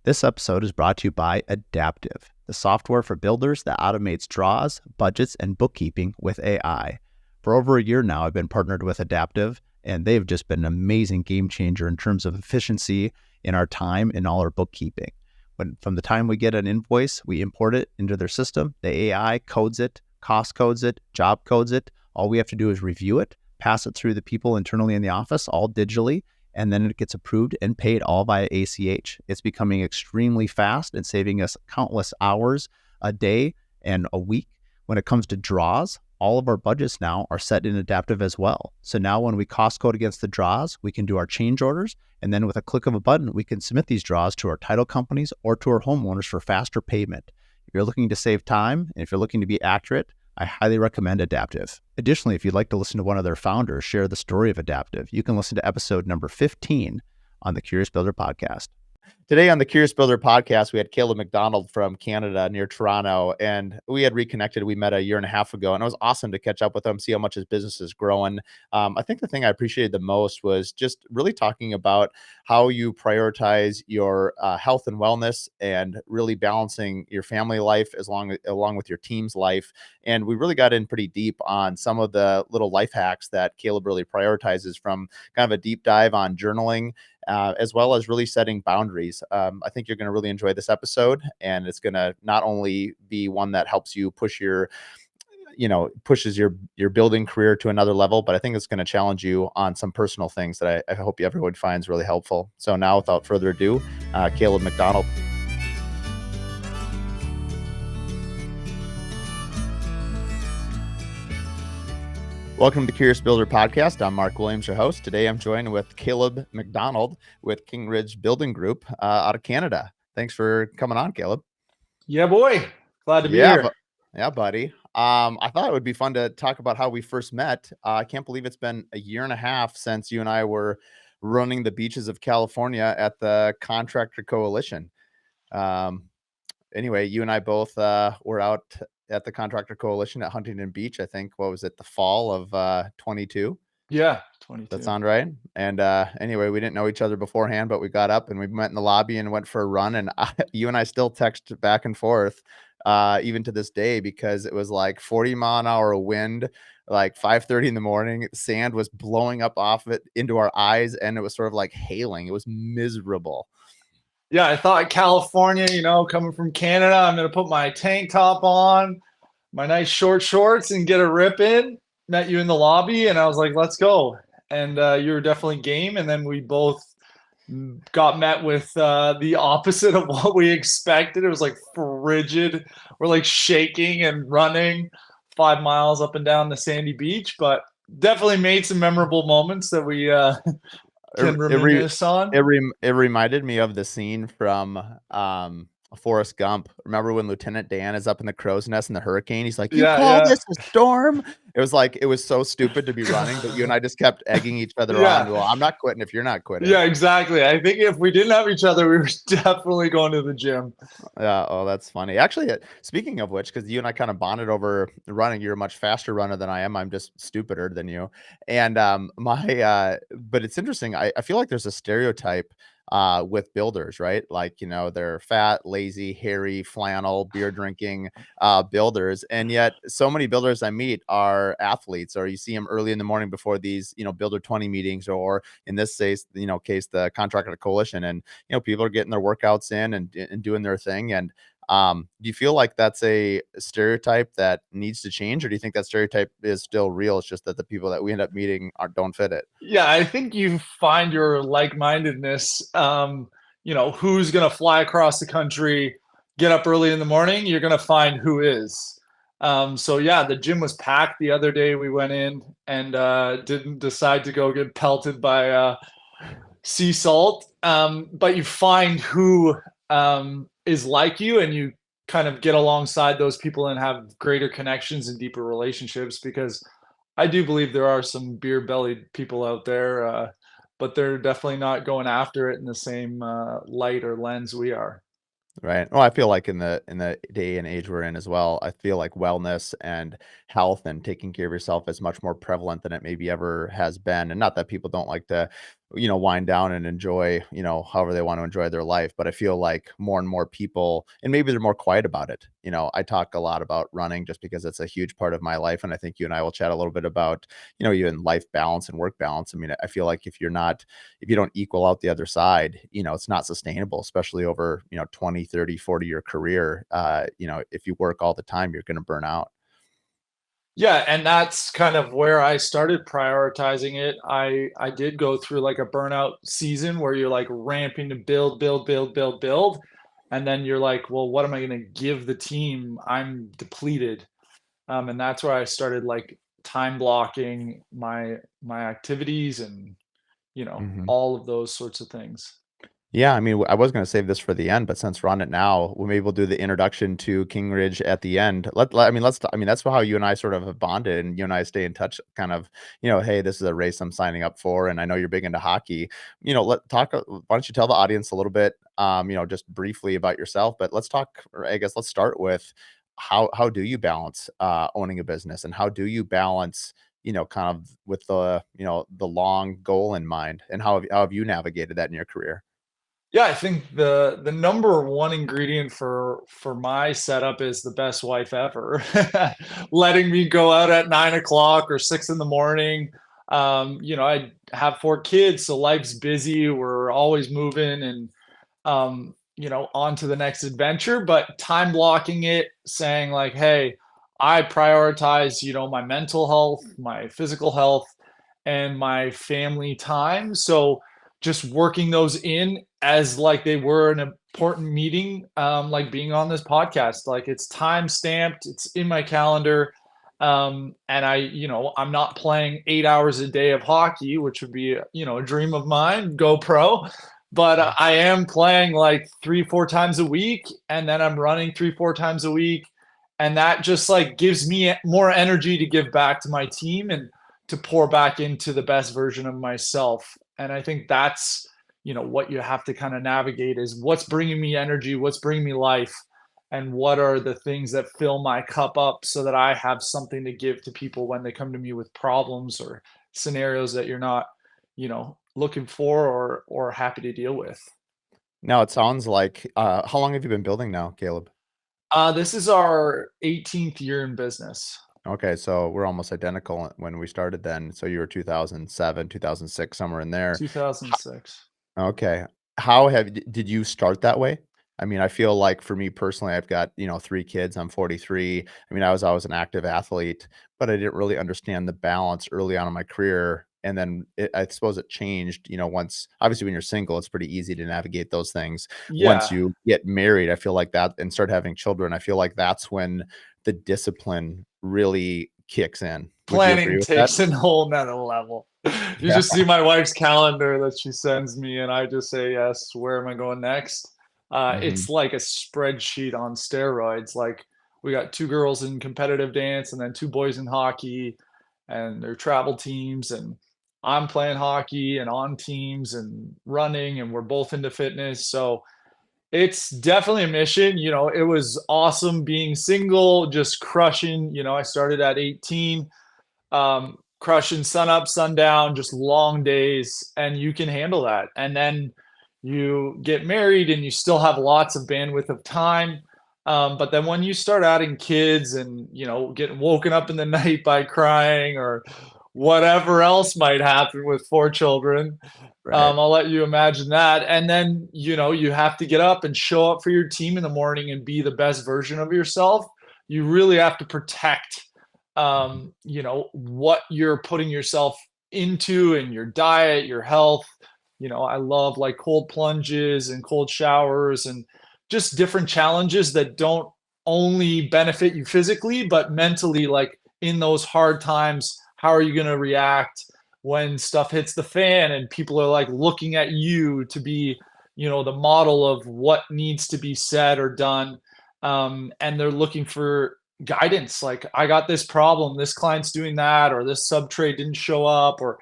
This episode is brought to you by Adaptive, the software for builders that automates draws, budgets, and bookkeeping with AI. For over a year now, I've been partnered with Adaptive, and they've just been an amazing game changer in terms of efficiency in our time and all our bookkeeping. From the time we get an invoice, we import it into their system. The AI codes it, cost codes it, job codes it. All we have to do is review it, pass it through the people internally in the office, all digitally, and then it gets approved and paid all via ACH. It's becoming extremely fast and saving us countless hours a day and a week. When it comes to draws, all of our budgets now are set in Adaptive as well. So now when we cost code against the draws, we can do our change orders, and then with a click of a button, we can submit these draws to our title companies or to our homeowners for faster payment. If you're looking to save time, and if you're looking to be accurate, I highly recommend Adaptive. Additionally, if you'd like to listen to one of their founders share the story of Adaptive, you can listen to episode number 15 on the Curious Builder Podcast. Today on the Curious Builder Podcast, we had Caleb MacDonald from Canada near Toronto, and we had reconnected. We met a year and a half ago, and it was awesome to catch up with him, see how much his business is growing. I think the thing I appreciated the most was just really talking about how you prioritize your health and wellness and really balancing your family life along with your team's life. And we really got in pretty deep on some of the little life hacks that Caleb really prioritizes, from kind of a deep dive on journaling, as well as really setting boundaries. I think you're going to really enjoy this episode, and it's going to not only be one that helps you pushes your building career to another level, but I think it's going to challenge you on some personal things that I hope everyone finds really helpful. So now, without further ado, Caleb MacDonald. Welcome to the Curious Builder Podcast. I'm Mark Williams, your host. Today, I'm joined with Caleb MacDonald with KingsRidge Building Group out of Canada. Thanks for coming on, Caleb. Yeah, boy. Glad to be here. Yeah, buddy. I thought it would be fun to talk about how we first met. I can't believe it's been a year and a half since you and I were running the beaches of California at the Contractor Coalition. Anyway, you and I both were out at the Contractor Coalition at Huntington Beach. I think, what was it, the fall of 22? Yeah, 22. That sound right? And anyway, we didn't know each other beforehand, but we got up and we met in the lobby and went for a run. And you and I still text back and forth even to this day, because it was like 40-mile-an-hour wind, like 5:30 in the morning. Sand was blowing up off it into our eyes, and it was sort of like hailing. It was miserable. Yeah, I thought California, coming from Canada, I'm going to put my tank top on, my nice short shorts, and get a rip in. Met you in the lobby, and I was like, let's go. And you were definitely game. And then we both got met with the opposite of what we expected. It was like frigid. We're like shaking and running 5 miles up and down the sandy beach, but definitely made some memorable moments that we can reminisce on. It reminded me of the scene from Forrest Gump. Remember when Lieutenant Dan is up in the crow's nest in the hurricane? He's like, "You call this a storm?" It was so stupid to be running, but you and I just kept egging each other on. Well, I'm not quitting if you're not quitting. Yeah, exactly. I think if we didn't have each other, we were definitely going to the gym. Yeah. Oh, that's funny. Actually, speaking of which, because you and I kind of bonded over running. You're a much faster runner than I am. I'm just stupider than you. And but it's interesting. I feel like there's a stereotype with builders, right? Like, they're fat, lazy, hairy, flannel, beer drinking builders. And yet so many builders I meet are athletes, or you see them early in the morning before these, Builder 20 meetings, or in this case, the Contractor Coalition. And, people are getting their workouts in and doing their thing. And do you feel like that's a stereotype that needs to change, or do you think that stereotype is still real? It's just that the people that we end up meeting don't fit it. Yeah, I think you find your like-mindedness. Who's going to fly across the country, get up early in the morning? You're going to find who is. So yeah, the gym was packed the other day. We went in and didn't decide to go get pelted by sea salt. But you find who is like you, and you kind of get alongside those people and have greater connections and deeper relationships, because I do believe there are some beer-bellied people out there, but they're definitely not going after it in the same light or lens we are. Right. Well, I feel like in the day and age we're in as well, I feel like wellness and health and taking care of yourself is much more prevalent than it maybe ever has been. And not that people don't like to wind down and enjoy, however they want to enjoy their life. But I feel like more and more people, and maybe they're more quiet about it. I talk a lot about running just because it's a huge part of my life. And I think you and I will chat a little bit about, even life balance and work balance. I mean, I feel like if you don't equal out the other side, it's not sustainable, especially over, 20, 30, 40-year career. If you work all the time, you're going to burn out. Yeah, and that's kind of where I started prioritizing it. I did go through like a burnout season where you're like ramping to build, build, build, build, build, and then you're like, well, what am I going to give the team? I'm depleted. And that's where I started like time blocking my activities and Mhm. all of those sorts of things. Yeah, I mean, I was gonna save this for the end, but since we're on it now, we maybe we'll do the introduction to KingsRidge at the end. I mean, that's how you and I sort of have bonded, and you and I stay in touch kind of, "Hey, this is a race I'm signing up for, and I know you're big into hockey." Why don't you tell the audience a little bit, just briefly about yourself, but let's talk, or I guess let's start with how do you balance, owning a business, and how do you balance, kind of with the long goal in mind, and how have you navigated that in your career? Yeah, I think the number one ingredient for my setup is the best wife ever. Letting me go out at 9 o'clock or 6 in the morning. I have 4 kids, so life's busy. We're always moving and on to the next adventure, but time blocking it, saying like, hey, I prioritize, my mental health, my physical health, and my family time. So just working those in as like they were an important meeting, like being on this podcast, like it's time stamped, it's in my calendar. And I'm not playing 8 hours a day of hockey, which would be, a dream of mine, go pro, but Mhm. I am playing like 3, 4 times a week, and then I'm running 3, 4 times a week. And that just like gives me more energy to give back to my team and to pour back into the best version of myself. And I think that's, what you have to kind of navigate is what's bringing me energy, what's bringing me life, and what are the things that fill my cup up so that I have something to give to people when they come to me with problems or scenarios that you're not, looking for or happy to deal with. Now it sounds like, how long have you been building now, Caleb? This is our 18th year in business. Okay, so we're almost identical when we started then. So you were 2007, 2006, somewhere in there. Ho 2006. Okay. How have did you start that way? I mean, I feel like for me personally, I've got, 3 kids, I'm 43. I mean, I was always an active athlete, but I didn't really understand the balance early on in my career, and then I suppose it changed, once obviously, when you're single, it's pretty easy to navigate those things. Once Yeah, you get married, I feel like that and start having children, I feel like that's when the discipline really kicks in. Would you agree planning with that? takes a whole nother level. You Yeah. just see my wife's calendar that she sends me, and I just say, yes, where am I going next? Mhm. It's like a spreadsheet on steroids. Like we got 2 girls in competitive dance and then 2 boys in hockey, and their travel teams. And I'm playing hockey and on teams and running, and we're both into fitness. So it's definitely a mission. It was awesome being single, just crushing. I started at 18, crushing sun up, sundown, just long days, and you can handle that. And then you get married and you still have lots of bandwidth of time. But then when you start adding kids and, getting woken up in the night by crying or whatever else might happen with 4 children, Right. I'll let you imagine that. And then, you have to get up and show up for your team in the morning and be the best version of yourself. You really have to protect, Mhm. what you're putting yourself into and your diet, your health. I love like cold plunges and cold showers and just different challenges that don't only benefit you physically, but mentally, like in those hard times, how are you going to react when stuff hits the fan and people are like looking at you to be, the model of what needs to be said or done. And they're looking for guidance. Like, I got this problem, this client's doing that, or this sub trade didn't show up, or,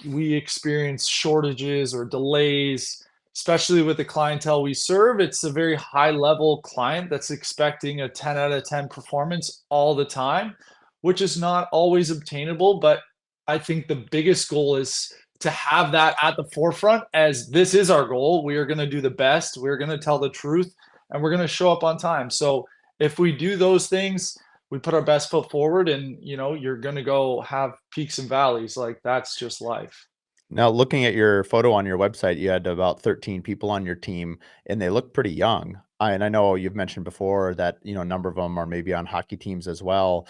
we experience shortages or delays, especially with the clientele we serve. It's a very high level client that's expecting a 10 out of 10 performance all the time, which is not always obtainable. But I think the biggest goal is to have that at the forefront as this is our goal. We are going to do the best. We're going to tell the truth and we're going to show up on time. So if we do those things, we put our best foot forward and you're going to go have peaks and valleys. Like that's just life. Now, looking at your photo on your website, you had about 13 people on your team, and they look pretty young. And I know you've mentioned before that a number of them are maybe on hockey teams as well.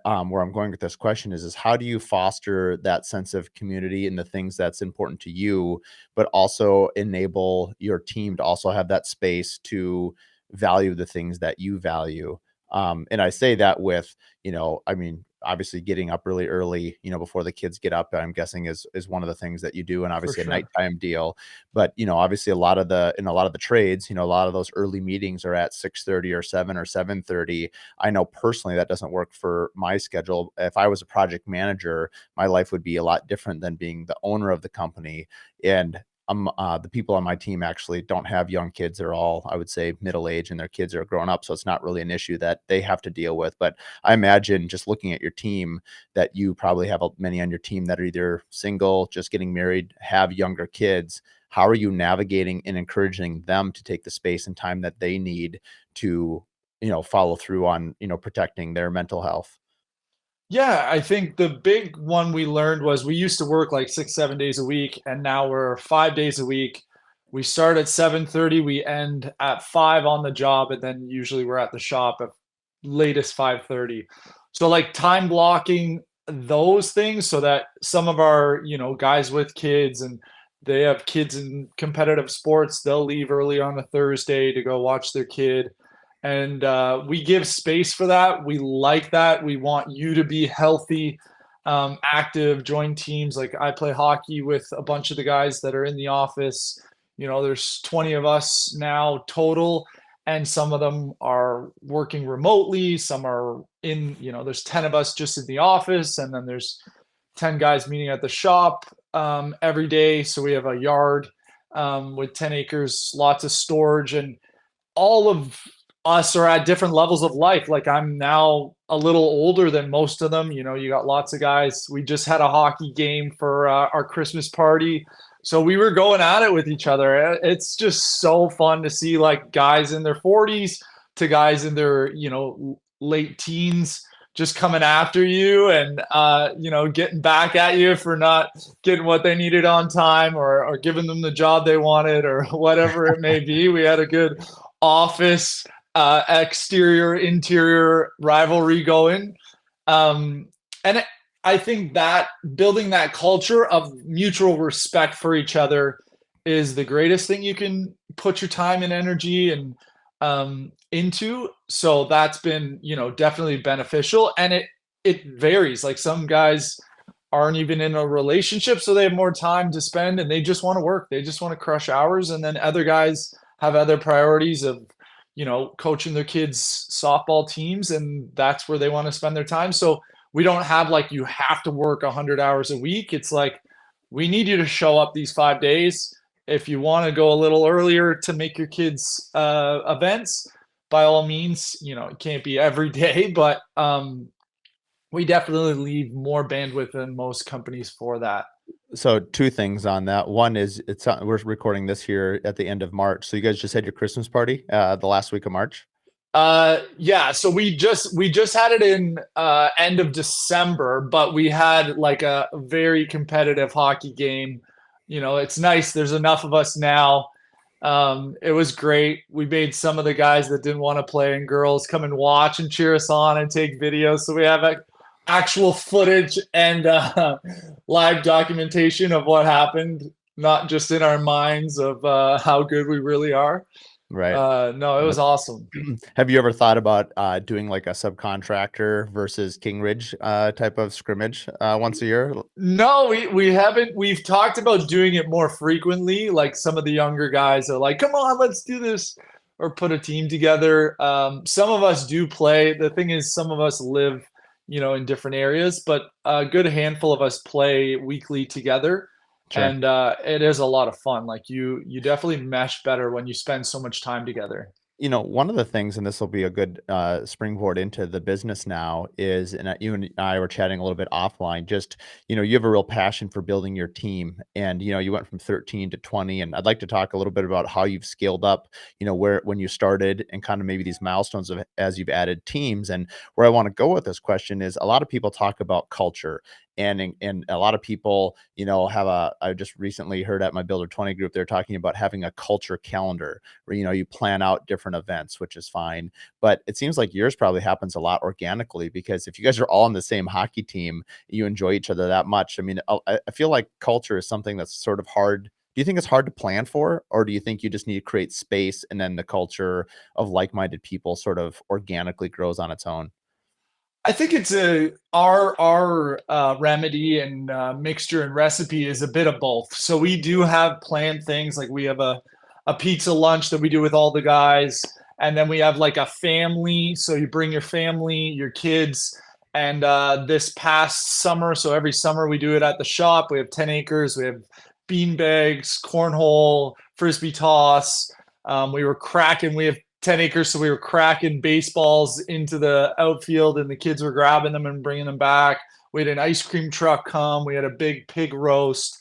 Where I'm going with this question is how do you foster that sense of community and the things that's important to you, but also enable your team to also have that space to value the things that you value? And I say that with, I mean, obviously getting up really early, before the kids get up, I'm guessing is one of the things that you do, and For obviously a sure. nighttime deal. But, obviously in a lot of the trades, a lot of those early meetings are at 6:30 or 7 or 7:30. I know personally that doesn't work for my schedule. If I was a project manager, my life would be a lot different than being the owner of the company. And the people on my team actually don't have young kids. They're all, I would say, middle age, and their kids are grown up. So it's not really an issue that they have to deal with. But I imagine just looking at your team that you probably have many on your team that are either single, just getting married, have younger kids. How are you navigating and encouraging them to take the space and time that they need to, follow through on, protecting their mental health? Yeah, I think the big one we learned was we used to work like 6, 7 days a week, and now we're 5 days a week. We start at 7:30, we end at 5 on the job, and then usually we're at the shop at latest 5:30. So like time blocking those things so that some of our, guys with kids and they have kids in competitive sports, they'll leave early on a Thursday to go watch their kid and we give space for that. We like that. We want you to be healthy, active, join teams. Like I play hockey with a bunch of the guys that are in the office. There's 20 of us now total, and some of them are working remotely. Some are in, there's 10 of us just in the office, and then there's 10 guys meeting at the shop every day. So we have a yard with 10 acres, lots of storage, and all of us are at different levels of life. Like I'm now a little older than most of them. You got lots of guys. We just had a hockey game for our Christmas party. So we were going at it with each other. It's just so fun to see like guys in their 40s to guys in their, late teens just coming after you and getting back at you for not getting what they needed on time or giving them the job they wanted or whatever it may be. We had a good office exterior interior rivalry going, and I think that building that culture of mutual respect for each other is the greatest thing you can put your time and energy and into. So that's been definitely beneficial, and it varies. Like some guys aren't even in a relationship, so they have more time to spend and they just want to work, they just want to crush hours, and then other guys have other priorities of coaching their kids softball teams, and that's where they want to spend their time. So we don't have like you have to work 100 hours a week. It's like we need you to show up these 5 days. If you want to go a little earlier to make your kids events, by all means. It can't be every day, but we definitely leave more bandwidth than most companies for that. So two things on that. One is we're recording this here at the end of March. So you guys just had your Christmas party the last week of March. Yeah, so we just had it in end of December, but we had like a very competitive hockey game. It's nice. There's enough of us now. It was great. We made some of the guys that didn't want to play and girls come and watch and cheer us on and take videos. So we have actual footage and live documentation of what happened, not just in our minds of how good we really are. Right. No, it was awesome. Have you ever thought about doing like a subcontractor versus KingsRidge type of scrimmage once a year? No, we haven't. We've talked about doing it more frequently. Like some of the younger guys are like, "Come on, let's do this," or put a team together. Some of us do play. The thing is, some of us live, in different areas, but a good handful of us play weekly together, Sure. and it is a lot of fun. Like you definitely mesh better when you spend so much time together. One of the things, and this will be a good springboard into the business now, is, and you and I were chatting a little bit offline, just, you have a real passion for building your team. And, you went from 13 to 20. And I'd like to talk a little bit about how you've scaled up, when you started and kind of maybe these milestones of as you've added teams. And where I want to go with this question is a lot of people talk about culture. And a lot of people, I just recently heard at my Builder 20 group, they're talking about having a culture calendar where, you plan out different events, which is fine. But it seems like yours probably happens a lot organically, because if you guys are all on the same hockey team, you enjoy each other that much. I mean, I feel like culture is something that's sort of hard. Do you think it's hard to plan for, or do you think you just need to create space and then the culture of like-minded people sort of organically grows on its own? I think it's our remedy and mixture and recipe is a bit of both. So we do have planned things, like we have a pizza lunch that we do with all the guys, and then we have like a family. So you bring your family, your kids, and this past summer, so every summer we do it at the shop. We have 10 acres. We have bean bags, cornhole, frisbee toss. We were cracking. We have 10 acres, so we were cracking baseballs into the outfield, and the kids were grabbing them and bringing them back. We had an ice cream truck come. We had a big pig roast.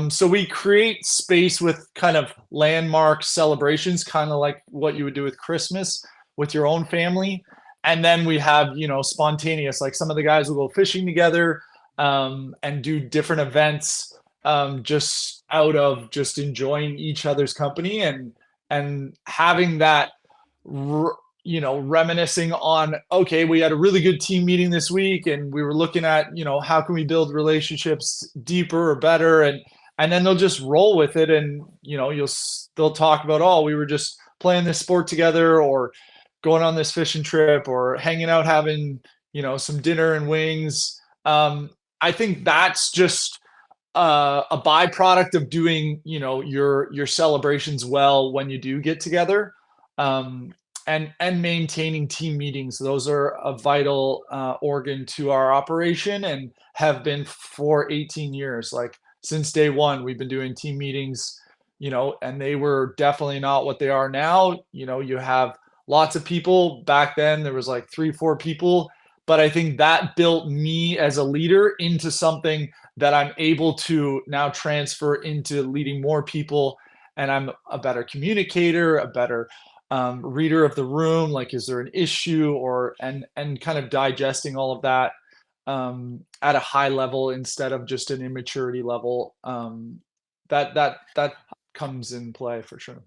So we create space with kind of landmark celebrations, kind of like what you would do with Christmas with your own family. And then we have, spontaneous, like some of the guys will go fishing together, and do different events, just out of just enjoying each other's company, and having that, reminiscing on, okay, we had a really good team meeting this week, and we were looking at, how can we build relationships deeper or better, and then they'll just roll with it, and they'll talk about, oh, we were just playing this sport together, or going on this fishing trip, or hanging out having some dinner and wings. I think that's just a byproduct of doing your celebrations well when you do get together, um, and maintaining team meetings. Those are a vital organ to our operation, and have been for 18 years. Like since day one, we've been doing team meetings, and they were definitely not what they are now. You have lots of people. Back then there was like 3, 4 people, but I think that built me as a leader into something that I'm able to now transfer into leading more people. And I'm a better communicator, a better reader of the room. Like, is there an issue, or and kind of digesting all of that at a high level instead of just an immaturity level. That comes in play for sure.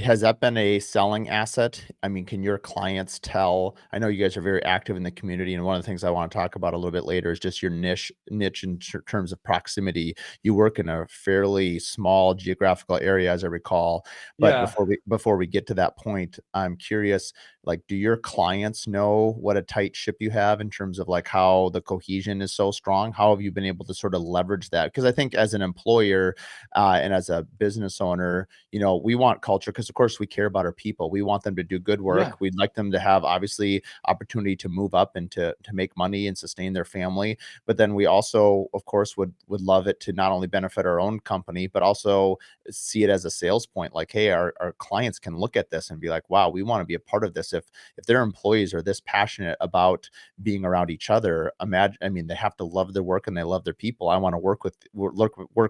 Has that been a selling asset? I mean, can your clients tell? I know you guys are very active in the community, and one of the things I want to talk about a little bit later is just your niche in terms of proximity. You work in a fairly small geographical area, as I recall. But Yeah. before we get to that point, I'm curious, like, do your clients know what a tight ship you have in terms of like how the cohesion is so strong? How have you been able to sort of leverage that? Because I think as an employer and as a business owner, we want culture because, of course, we care about our people. We want them to do good Yeah. work. We'd like them to have, obviously, opportunity to move up and to make money and sustain their family. But then we also, of course, would love it to not only benefit our own company, but also see it as a sales point. Like, hey, our clients can look at this and be like, wow, we want to be a part of this. If their employees are this passionate about being around each other, imagine, I mean, they have to love their work and they love their people. I want to work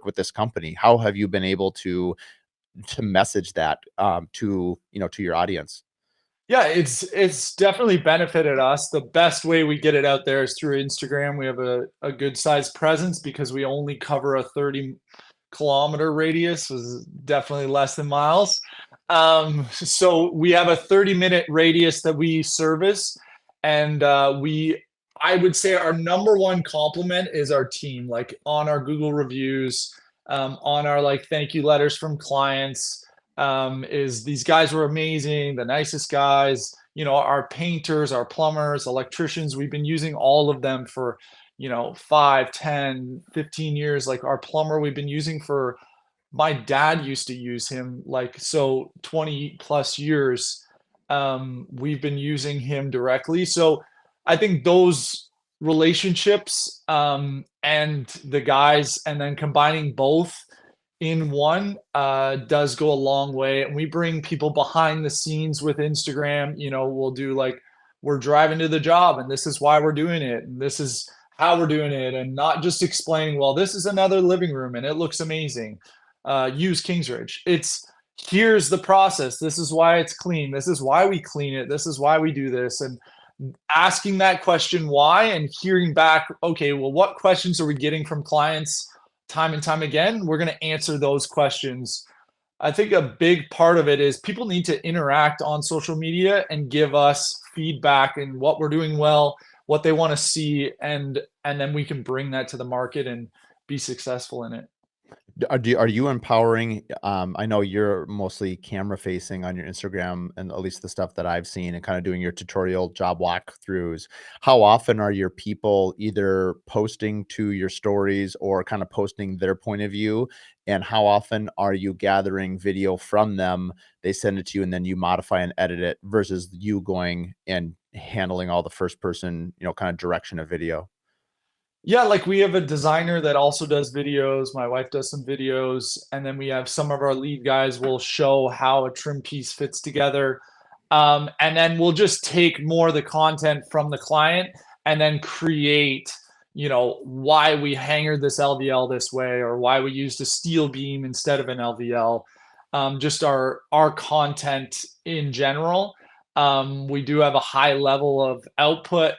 with this company. How have you been able to message that to your audience? Yeah, it's definitely benefited us. The best way we get it out there is through Instagram. We have a good sized presence because we only cover a 30-kilometer radius, was definitely less than miles. So we have a 30-minute radius that we service, and I would say our number one compliment is our team. Like on our Google reviews, on our like thank you letters from clients, is these guys were amazing, the nicest guys. Our painters, our plumbers, electricians, we've been using all of them for 5, 10, 15 years. Like our plumber we've been using for, my dad used to use him, like, so 20 plus years. We've been using him directly. So I think those relationships, and the guys, and then combining both in one does go a long way. And we bring people behind the scenes with Instagram. We'll do like, we're driving to the job and this is why we're doing it. And this is how we're doing it. And not just explaining, well, this is another living room and it looks amazing. Use KingsRidge. Here's the process. This is why it's clean. This is why we clean it. This is why we do this. And asking that question why and hearing back, okay, well, what questions are we getting from clients time and time again? We're going to answer those questions. I think a big part of it is people need to interact on social media and give us feedback and what we're doing well, what they want to see, and then we can bring that to the market and be successful in it. Are you empowering? I know you're mostly camera facing on your Instagram, and at least the stuff that I've seen, and kind of doing your tutorial job walkthroughs. How often are your people either posting to your stories or kind of posting their point of view? And how often are you gathering video from them? They send it to you, and then you modify and edit it, versus you going and handling all the first person, kind of direction of video. Yeah, like we have a designer that also does videos. My wife does some videos, and then we have some of our lead guys will show how a trim piece fits together. And then we'll just take more of the content from the client and then create, why we hangered this LVL this way, or why we used a steel beam instead of an LVL. Just our content in general. We do have a high level of output,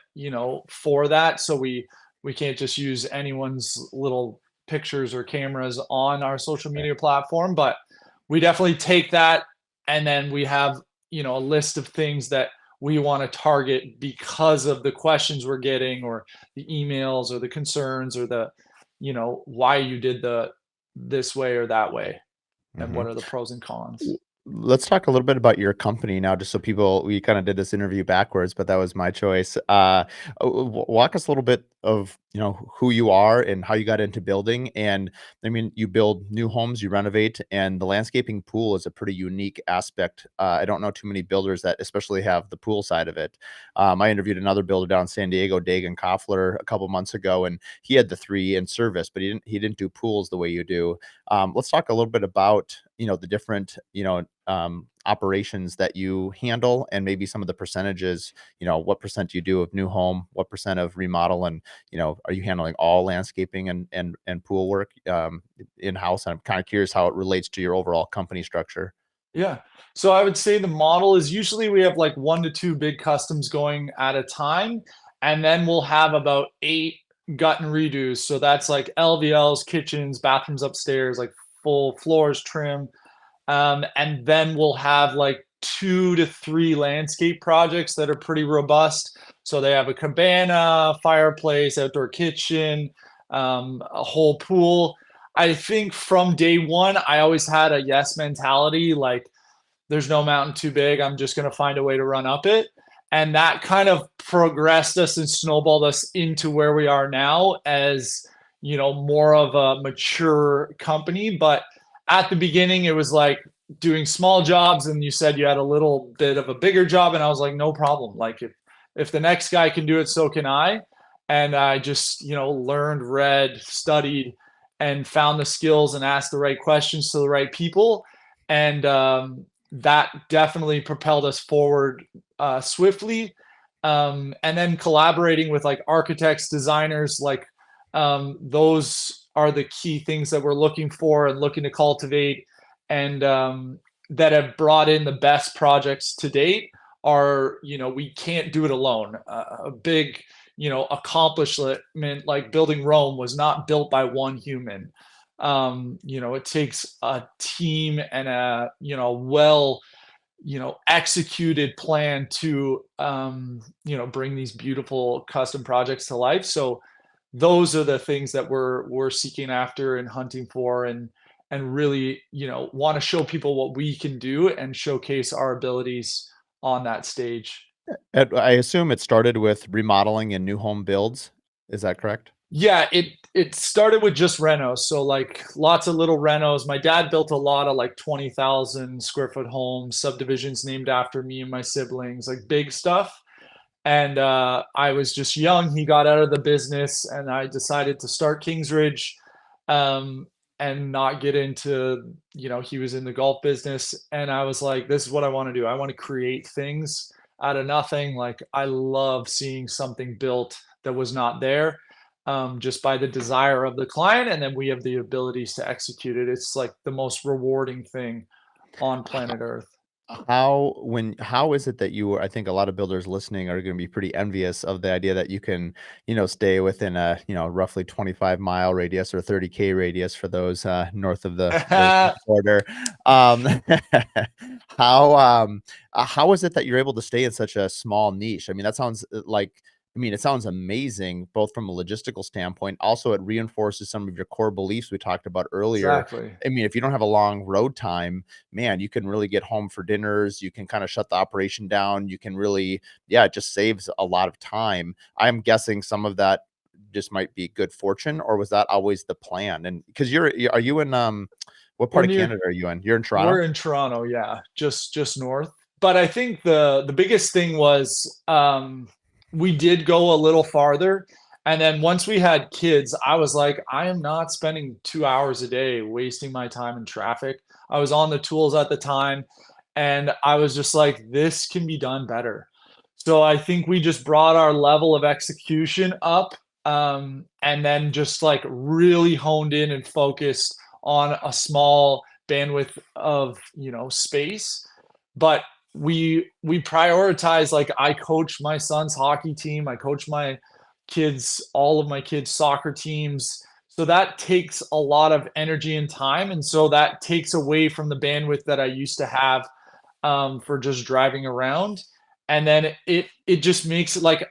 for that. So we can't just use anyone's little pictures or cameras on our social media platform, but we definitely take that, and then we have, a list of things that we want to target because of the questions we're getting, or the emails, or the concerns, or the, why you did this way or that way, and what Mhm. are the pros and cons. Let's talk a little bit about your company now, just so people, we kind of did this interview backwards, but that was my choice. Walk us a little bit of, who you are and how you got into building. And I mean, you build new homes, you renovate, and the landscaping pool is a pretty unique aspect. I don't know too many builders that especially have the pool side of it. I interviewed another builder down in San Diego, Dagan Koffler, a couple months ago, and he had the three in service, but he didn't do pools the way you do. Let's talk a little bit about, the different, operations that you handle, and maybe some of the percentages, what percent you do of new home, what percent of remodel, and, are you handling all landscaping and pool work in-house? I'm kind of curious how it relates to your overall company structure. Yeah. So I would say the model is usually we have like 1 to 2 big customs going at a time, and then we'll have about 8 gut and redos. So that's like LVLs, kitchens, bathrooms upstairs, like full floors, trim. And then we'll have like 2 to 3 landscape projects that are pretty robust. So they have a cabana, fireplace, outdoor kitchen, a whole pool. I think from day one, I always had a yes mentality. Like, there's no mountain too big. I'm just going to find a way to run up it. And that kind of progressed us and snowballed us into where we are now as, more of a mature company. But at the beginning, it was like doing small jobs. And you said you had a little bit of a bigger job. And I was like, no problem. Like, if the next guy can do it, so can I. And I just, learned, read, studied, and found the skills and asked the right questions to the right people. And that definitely propelled us forward swiftly. And then collaborating with like architects, designers, like those are the key things that we're looking for and looking to cultivate, and that have brought in the best projects to date. Are, we can't do it alone. A big, accomplishment like building Rome was not built by one human. It takes a team and a, well, executed plan to, bring these beautiful custom projects to life. So those are the things that we're seeking after and hunting for, and really, want to show people what we can do and showcase our abilities on that stage. I assume it started with remodeling and new home builds. Is that correct? Yeah, it started with just renos. So like lots of little renos. My dad built a lot of like 20,000 square foot homes, subdivisions named after me and my siblings, like big stuff. And I was just young. He got out of the business, and I decided to start KingsRidge. and not get into, he was in the golf business. And I was like, this is what I want to do. I want to create things out of nothing. Like, I love seeing something built that was not there, just by the desire of the client. And then we have the abilities to execute it. It's like the most rewarding thing on planet Earth. How is it that I think a lot of builders listening are going to be pretty envious of the idea that you can, stay within a, roughly 25-mile radius or 30K radius for those north of the border. Um, how is it that you're able to stay in such a small niche? I mean, that sounds it sounds amazing, both from a logistical standpoint. Also, it reinforces some of your core beliefs we talked about earlier. Exactly. I mean, if you don't have a long road time, man, you can really get home for dinners. You can kind of shut the operation down. You can really, it just saves a lot of time. I'm guessing some of that just might be good fortune, or was that always the plan? And because are you in, what We're part of near, Canada are you in? You're in we're Toronto? in Toronto, yeah, just north. But I think the biggest thing was, we did go a little farther. And then once we had kids, I was like, I am not spending 2 hours a day wasting my time in traffic. I was on the tools at the time, and I was just like, this can be done better. So I think we just brought our level of execution up, and then just like really honed in and focused on a small bandwidth of, space. But we prioritize, like, I coach my son's hockey team, I coach all of my kids' soccer teams. So that takes a lot of energy and time. And so that takes away from the bandwidth that I used to have, for just driving around. And then it just makes it like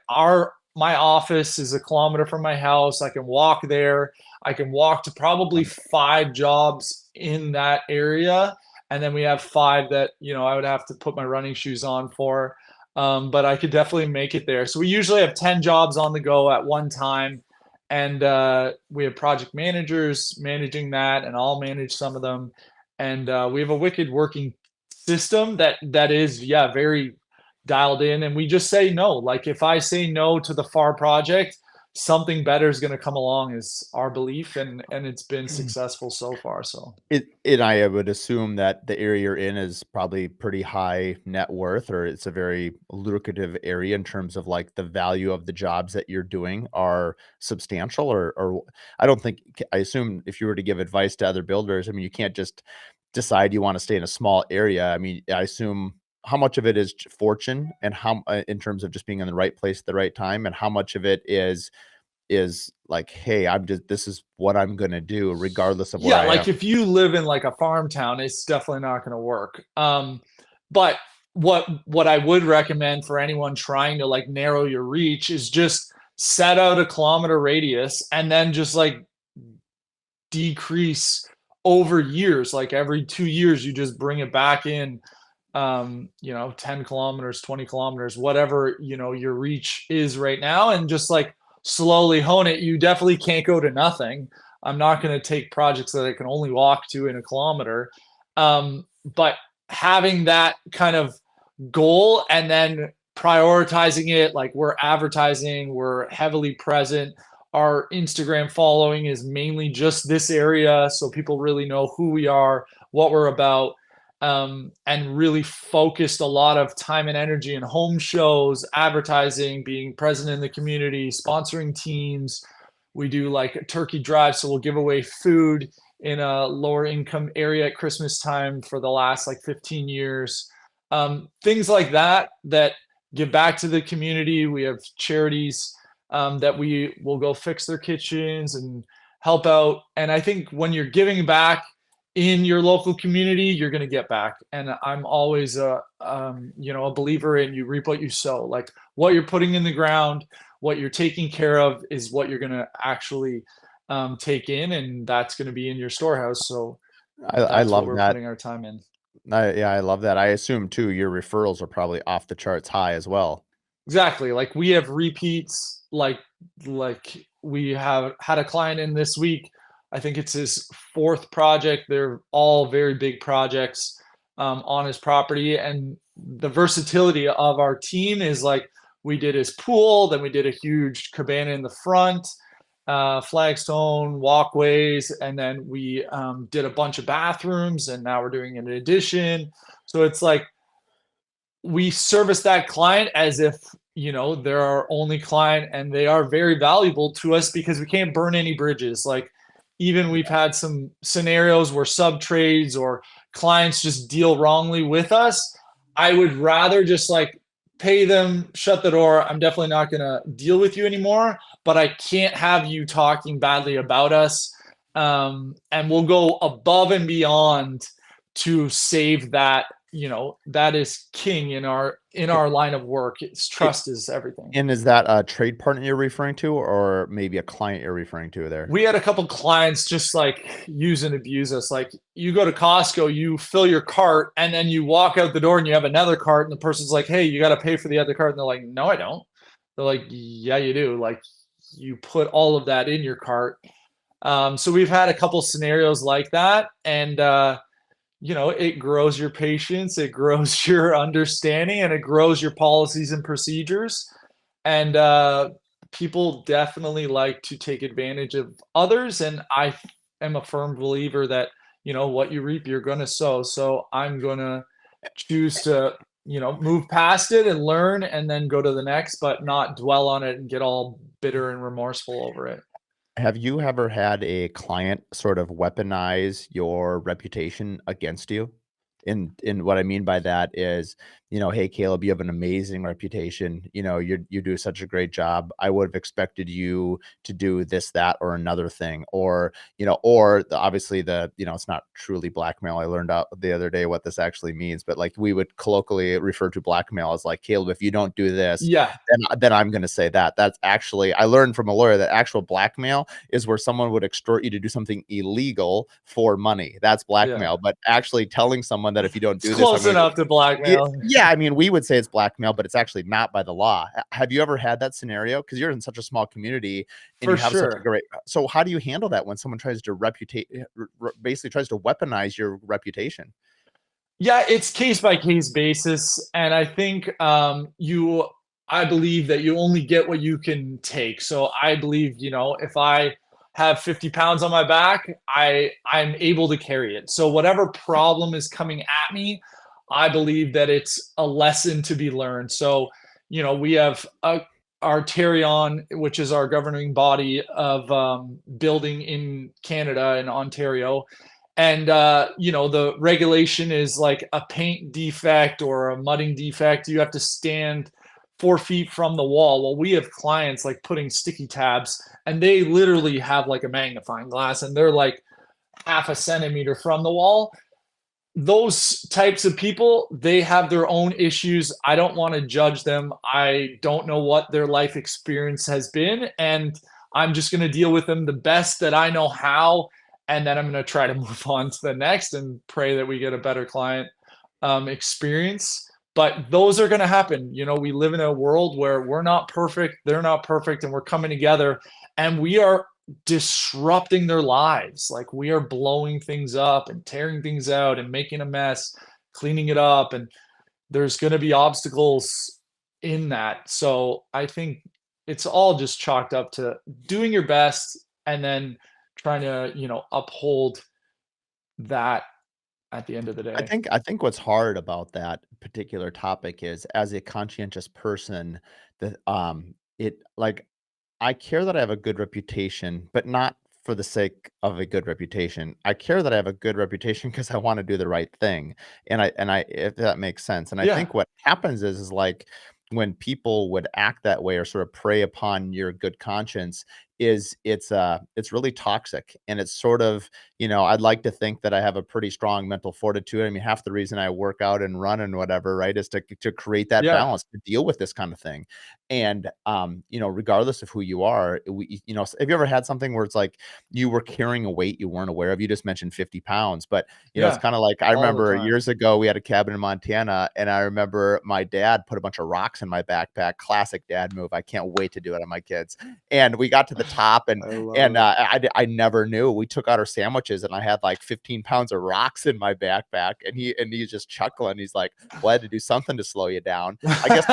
my office is a kilometer from my house. I can walk there. I can walk to probably 5 jobs in that area. And then we have five that, I would have to put my running shoes on for. But I could definitely make it there. So we usually have 10 jobs on the go at one time. And we have project managers managing that, and I'll manage some of them. And we have a wicked working system that is, yeah, very dialed in. And we just say no. Like, if I say no to the far project, something better is going to come along, is our belief, and it's been successful so far. So I would assume that the area you're in is probably pretty high net worth, or it's a very lucrative area in terms of like the value of the jobs that you're doing are substantial, or I don't think, I assume if you were to give advice to other builders, I mean, you can't just decide you want to stay in a small area. I mean, I assume how much of it is fortune, and how, in terms of just being in the right place at the right time, and how much of it is like, hey, this is what I'm gonna do regardless of where yeah, I am. like if you live in like a farm town, it's definitely not going to work. But what I would recommend for anyone trying to like narrow your reach is just set out a kilometer radius, and then just like decrease over years. Like every 2 years, you just bring it back in, 10 kilometers, 20 kilometers, whatever, your reach is right now, and just like slowly hone it. You definitely can't go to nothing. I'm not going to take projects that I can only walk to in a kilometer. But having that kind of goal, and then prioritizing it, like, we're advertising, we're heavily present. Our Instagram following is mainly just this area, so people really know who we are, what we're about, and really focused a lot of time and energy in home shows, advertising, being present in the community, sponsoring teams. We do like a turkey drive, so we'll give away food in a lower income area at Christmas time for the last like 15 years. Things like that give back to the community. We have charities, that we will go fix their kitchens and help out. And I think when you're giving back in your local community, you're going to get back. And I'm always a believer in, you reap what you sow. Like, what you're putting in the ground, what you're taking care of, is what you're going to actually take in, and that's going to be in your storehouse. So I that's what love we're that. putting our time in. I love that. I assume too, your referrals are probably off the charts high as well. Exactly. Like, we have repeats. Like we have had a client in this week. I think it's his fourth project. They're all very big projects, on his property. And the versatility of our team is like, we did his pool, then we did a huge cabana in the front, flagstone walkways, and then we did a bunch of bathrooms, and now we're doing an addition. So it's like we service that client as if, they're our only client, and they are very valuable to us because we can't burn any bridges. Like, even we've had some scenarios where sub trades or clients just deal wrongly with us. I would rather just like pay them, shut the door. I'm definitely not going to deal with you anymore, but I can't have you talking badly about us. And we'll go above and beyond to save that. That is king in our line of work. It's It, trust is everything. and is that a trade partner you're referring to, or maybe a client you're referring to there? We had a couple clients just like use and abuse us. Like, you go to Costco, you fill your cart, and then you walk out the door and you have another cart, and the person's like, "Hey, you got to pay for the other cart." And they're like, "No, I don't." They're like, "Yeah, you do. Like, you put all of that in your cart." So we've had a couple scenarios like that, and it grows your patience, it grows your understanding, and it grows your policies and procedures. And people definitely like to take advantage of others. And I am a firm believer that, what you reap, you're going to sow. So I'm going to choose to, move past it and learn and then go to the next, but not dwell on it and get all bitter and remorseful over it. Have you ever had a client sort of weaponize your reputation against you? And what I mean by that is, "Hey, Caleb, you have an amazing reputation. You do such a great job. I would have expected you to do this, that, or another thing." Obviously it's not truly blackmail. I learned out the other day what this actually means, but like we would colloquially refer to blackmail as like, "Caleb, if you don't do this, Yeah. then I'm going to say that." That's actually, I learned from a lawyer that actual blackmail is where someone would extort you to do something illegal for money. That's Yeah. blackmail. But actually telling someone that if you don't It's do this, I'm close going to enough to blackmail. yeah, I mean, we would say it's blackmail, but it's actually not by the law. Have you ever had that scenario? Because you're in such a small community and For you have such a sure. great. So how do you handle that when someone tries to basically tries to weaponize your reputation? Yeah, it's case by case basis, and I think I believe that you only get what you can take. So I believe, if I have 50 pounds on my back, I'm able to carry it. So whatever problem is coming at me, I believe that it's a lesson to be learned. So, we have our Tarion, which is our governing body of building in Canada and Ontario. And the regulation is like a paint defect or a mudding defect, you have to stand 4 feet from the wall. Well, we have clients like putting sticky tabs, and they literally have like a magnifying glass, and they're like half a centimeter from the wall. Those types of people, they have their own issues. I don't want to judge them. I don't know what their life experience has been, and I'm just going to deal with them the best that I know how, and then I'm going to try to move on to the next and pray that we get a better client experience. But those are going to happen. We live in a world where we're not perfect, they're not perfect, and we're coming together, and we are disrupting their lives. Like, we are blowing things up and tearing things out and making a mess, cleaning it up, and there's going to be obstacles in that. So I think it's all just chalked up to doing your best and then trying to, uphold that at the end of the I day. think I think what's hard about that particular topic is, as a conscientious person, that it like I care that I have a good reputation, but not for the sake of a good reputation. I care that I have a good reputation because I want to do the right thing. And I if that makes sense. And I Yeah. think what happens is like when people would act that way or sort of prey upon your good conscience, it's really toxic. And it's sort of, I'd like to think that I have a pretty strong mental fortitude. I mean, half the reason I work out and run and whatever, right, is to create that Yeah. balance, to deal with this kind of thing. And regardless of who you are, have you ever had something where it's like you were carrying a weight you weren't aware of? You just mentioned 50 pounds, but it's Yeah. kind of like, I All the remember time. years ago we had a cabin in Montana, and I remember my dad put a bunch of rocks in my backpack. Classic dad move. I can't wait to do it on my kids. And we got to the top, and I love and it. I never knew. We took out our sandwiches, and I had like 15 pounds of rocks in my backpack, and he's just chuckling. He's like, "Well, I had to do something to slow you down." I guess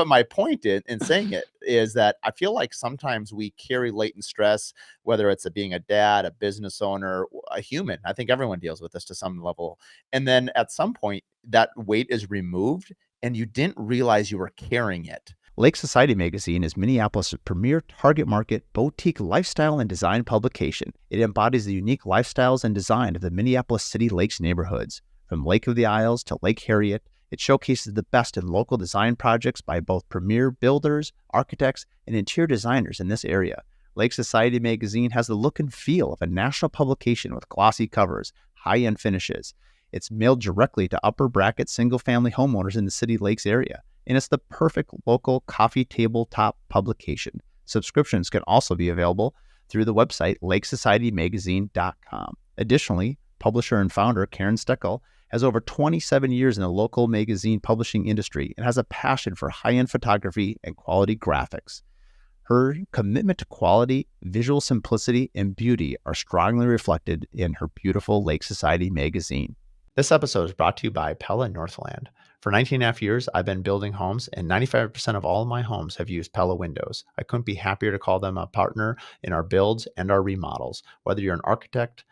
my point in saying it is that I feel like sometimes we carry latent stress, whether it's being a dad, a business owner, a human. I think everyone deals with this to some level. And then at some point, that weight is removed and you didn't realize you were carrying it. Lake Society Magazine is Minneapolis' premier target market boutique lifestyle and design publication. It embodies the unique lifestyles and design of the Minneapolis City Lakes neighborhoods. From Lake of the Isles to Lake Harriet, it showcases the best in local design projects by both premier builders, architects, and interior designers in this area. Lake Society Magazine has the look and feel of a national publication with glossy covers, high-end finishes. It's mailed directly to upper bracket single-family homeowners in the City Lakes area, and it's the perfect local coffee tabletop publication. Subscriptions can also be available through the website lakesocietymagazine.com. Additionally, publisher and founder Karen Steckel has over 27 years in the local magazine publishing industry and has a passion for high-end photography and quality graphics. Her commitment to quality, visual simplicity, and beauty are strongly reflected in her beautiful Lake Society magazine. This episode is brought to you by Pella Northland. For 19.5 years, I've been building homes, and 95% of all of my homes have used Pella windows. I couldn't be happier to call them a partner in our builds and our remodels. Whether you're an architect,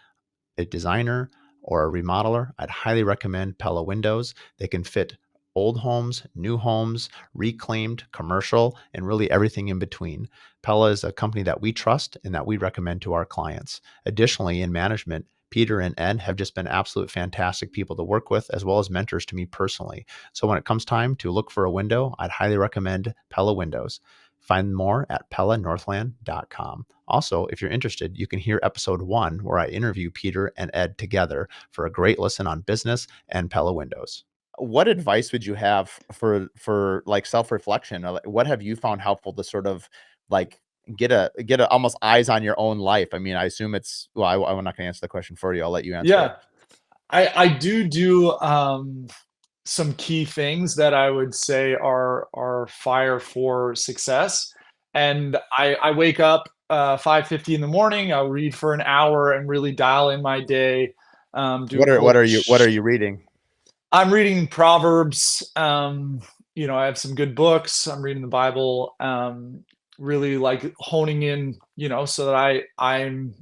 a designer, or a remodeler, I'd highly recommend Pella windows. They can fit old homes, new homes, reclaimed, commercial, and really everything in between. Pella is a company that we trust and that we recommend to our clients. Additionally, in management, Peter and Ed have just been absolute fantastic people to work with, as well as mentors to me personally. So when it comes time to look for a window, I'd highly recommend Pella Windows. Find more at pellanorthland.com. Also, if you're interested, you can hear episode 1 where I interview Peter and Ed together for a great listen on business and Pella Windows. What advice would you have for like self-reflection? What have you found helpful to sort of like get a almost eyes on your own life? I mean, I assume it's, well, I'm not going to answer the question for you. I'll let you answer it. Yeah, I do some key things that I would say are fire for success. And I wake up 5:50 in the morning. I'll read for an hour and really dial in my day. Do a What cold are you reading? I'm reading Proverbs. I have some good books. I'm reading the Bible. Really like honing in, so that I'm,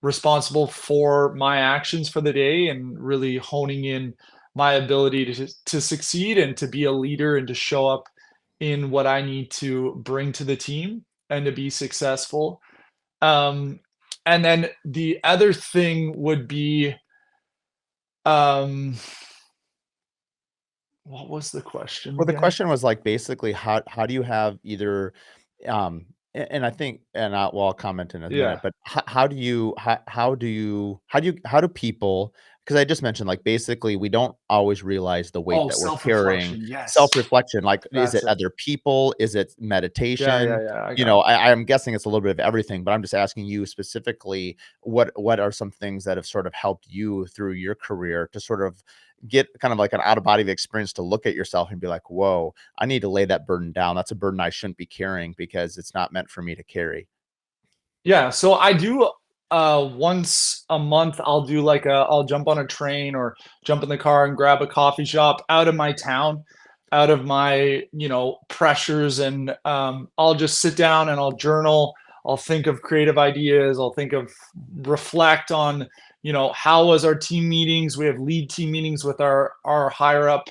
responsible for my actions for the day, and really honing in my ability to succeed and to be a leader and to show up in what I need to bring to the team and to be successful. Um, and then the other thing would be, um, what was the question Well, the again? question was like basically how do you have either and I think, and I'll comment in a Yeah. minute, but how do people, because I just mentioned like basically we don't always realize the weight Oh, that we're carrying. self-reflection. Yes. Self-reflection, like is That's it it. other people? Is it Yeah, yeah, meditation? yeah. I got it. I'm guessing it's a little bit of everything, but I'm just asking you specifically what are some things that have sort of helped you through your career to sort of get kind of like an out of body experience to look at yourself and be like, whoa, I need to lay that burden down. That's a burden I shouldn't be carrying because it's not meant for me to carry. Yeah, so I do once a month I'll do like I'll jump on a train or jump in the car and grab a coffee shop out of my town, out of my, pressures, and I'll just sit down and I'll journal. I'll think of creative ideas, I'll think of reflect on, how was our team meetings? We have lead team meetings with our higher up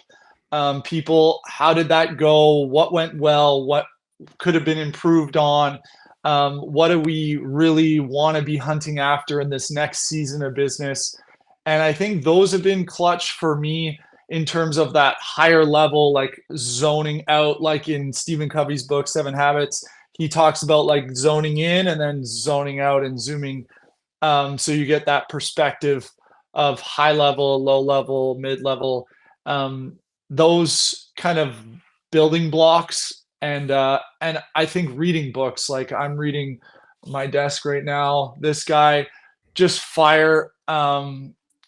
people. How did that go? What went well? What could have been improved on? What do we really want to be hunting after in this next season of business? And I think those have been clutch for me in terms of that higher level, like zoning out, like in Stephen Covey's book, Seven Habits. He talks about like zoning in and then zoning out and zooming. So you get that perspective of high level, low level, mid level, those kind of building blocks. And I think reading books, like I'm reading my desk right now. This guy, just fire.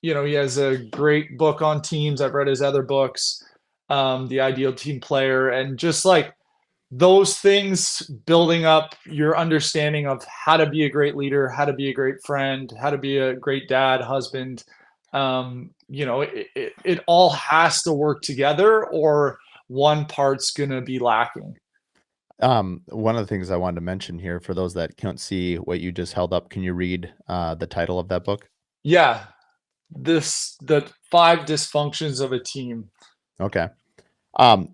He has a great book on teams. I've read his other books, The Ideal Team Player, and just like those things, building up your understanding of how to be a great leader, how to be a great friend, how to be a great dad, husband. It all has to work together, or one part's going to be lacking. One of the things I wanted to mention here for those that can't see what you just held up, can you read the title of that book? Yeah, the 5 dysfunctions of a team. Okay.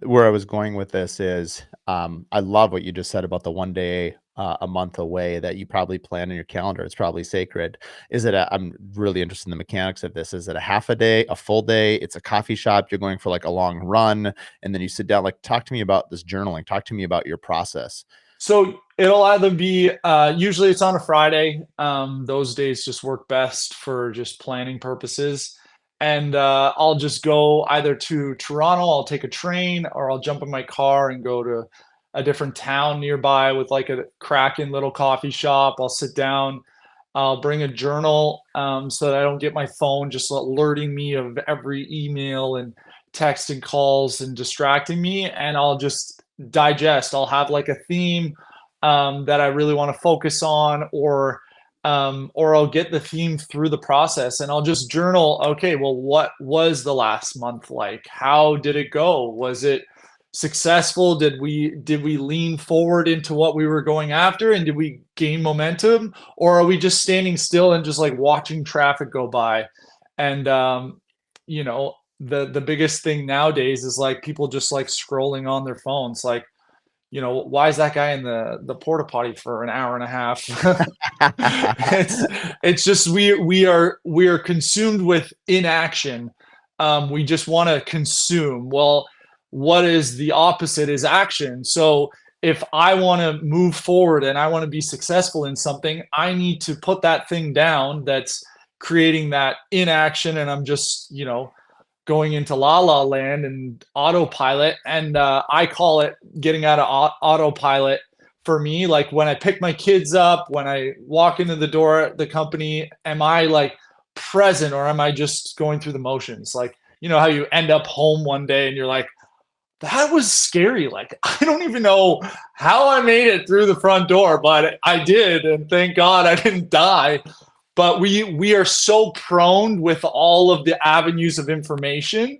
Where I was going with this is, I love what you just said about the one day a month away that you probably plan in your calendar. It's probably sacred. I'm really interested in the mechanics of this. Is it a half a day, a full day? It's a coffee shop. You're going for like a long run, and then you sit down. Like, talk to me about this journaling. Talk to me about your process. So it'll either be usually it's on a Friday. Those days just work best for just planning purposes. And I'll just go either to Toronto, I'll take a train, or I'll jump in my car and go to a different town nearby with like a cracking little coffee shop. I'll sit down, I'll bring a journal so that I don't get my phone just alerting me of every email and text and calls and distracting me. And I'll just digest. I'll have like a theme that I really want to focus on, or I'll get the theme through the process and I'll just journal. Okay, well, what was the last month like? How did it go? Was it successful? Did we lean forward into what we were going after, and did we gain momentum, or are we just standing still and just like watching traffic go by? And you know, the biggest thing nowadays is like people just like scrolling on their phones, like, why is that guy in the porta potty for an hour and a half? it's just we are consumed with inaction. We just want to consume. Well, what is the opposite is action. So if I want to move forward and I want to be successful in something, I need to put that thing down that's creating that inaction, and I'm just, going into la la land and autopilot. And I call it getting out of autopilot. For me, like when I pick my kids up, when I walk into the door at the company, am I like present, or am I just going through the motions? Like, how you end up home one day and you're like, that was scary. Like, I don't even know how I made it through the front door, but I did, and thank God I didn't die. But we are so prone with all of the avenues of information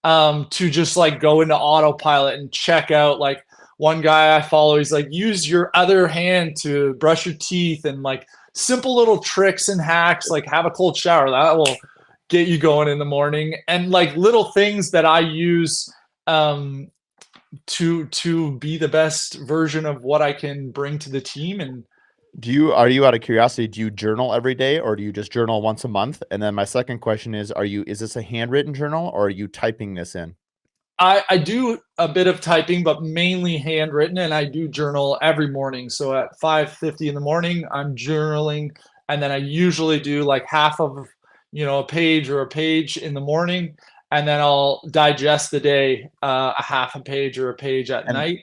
to just like go into autopilot and check out. Like, one guy I follow, he's like, use your other hand to brush your teeth, and like simple little tricks and hacks, like have a cold shower. That will get you going in the morning. And like little things that I use to be the best version of what I can bring to the team. And Are you, out of curiosity, do you journal every day, or do you just journal once a month? And then my second question is, is this a handwritten journal, or are you typing this in? I do a bit of typing, but mainly handwritten, and I do journal every morning. So at 5:50 in the morning, I'm journaling, and then I usually do like half of, a page or a page in the morning, and then I'll digest the day, a half a page or a page at And night.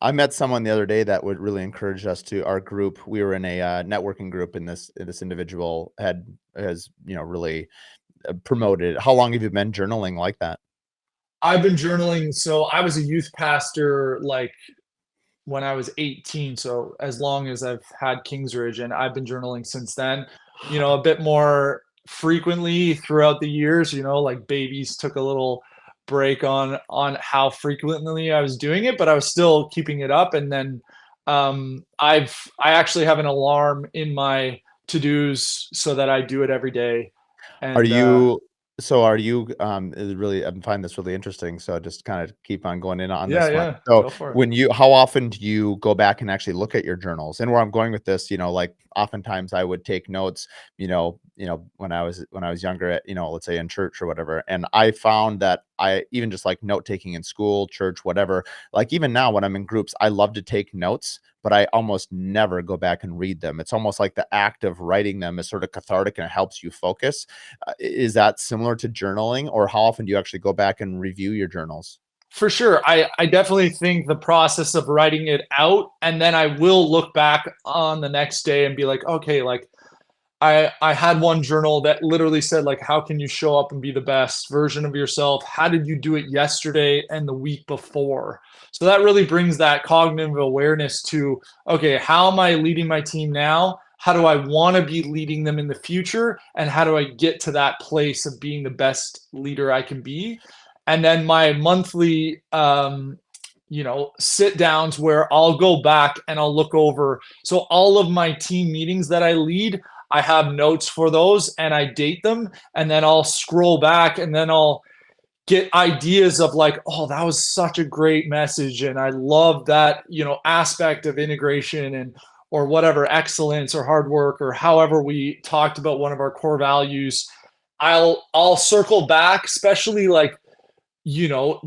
I met someone the other day that would really encourage us to our group. We were in a networking group, and this individual has really promoted. How long have you been journaling like that? I've been journaling. So I was a youth pastor like when I was 18. So as long as I've had KingsRidge, and I've been journaling since then, a bit more frequently throughout the years, like babies took a little break on how frequently I was doing it, but I was still keeping it up. And then I actually have an alarm in my to-dos so that I do it every day. Are And you are you really, I'm finding this really interesting, so just kind of keep on going in on yeah, this one. yeah, So go for it. how often do you go back and actually look at your journals? And where I'm going with this, like oftentimes I would take notes, when I was younger at, let's say in church or whatever. And I found that I even just like note taking in school, church, whatever, like even now when I'm in groups, I love to take notes, but I almost never go back and read them. It's almost like the act of writing them is sort of cathartic and it helps you focus. Is that similar to journaling, or how often do you actually go back and review your journals? For sure. I definitely think the process of writing it out, and then I will look back on the next day and be like, okay, like I had one journal that literally said like, how can you show up and be the best version of yourself? How did you do it yesterday and the week before? So that really brings that cognitive awareness to, okay, how am I leading my team now? How do I want to be leading them in the future? And how do I get to that place of being the best leader I can be? and then my monthly sit downs where I'll go back and I'll look over. So all of my team meetings that I lead, I have notes for those and I date them, and then I'll scroll back and then I'll get ideas of like, oh, that was such a great message and I love that, aspect of integration and or whatever, excellence or hard work or however we talked about one of our core values. I'll circle back, especially like,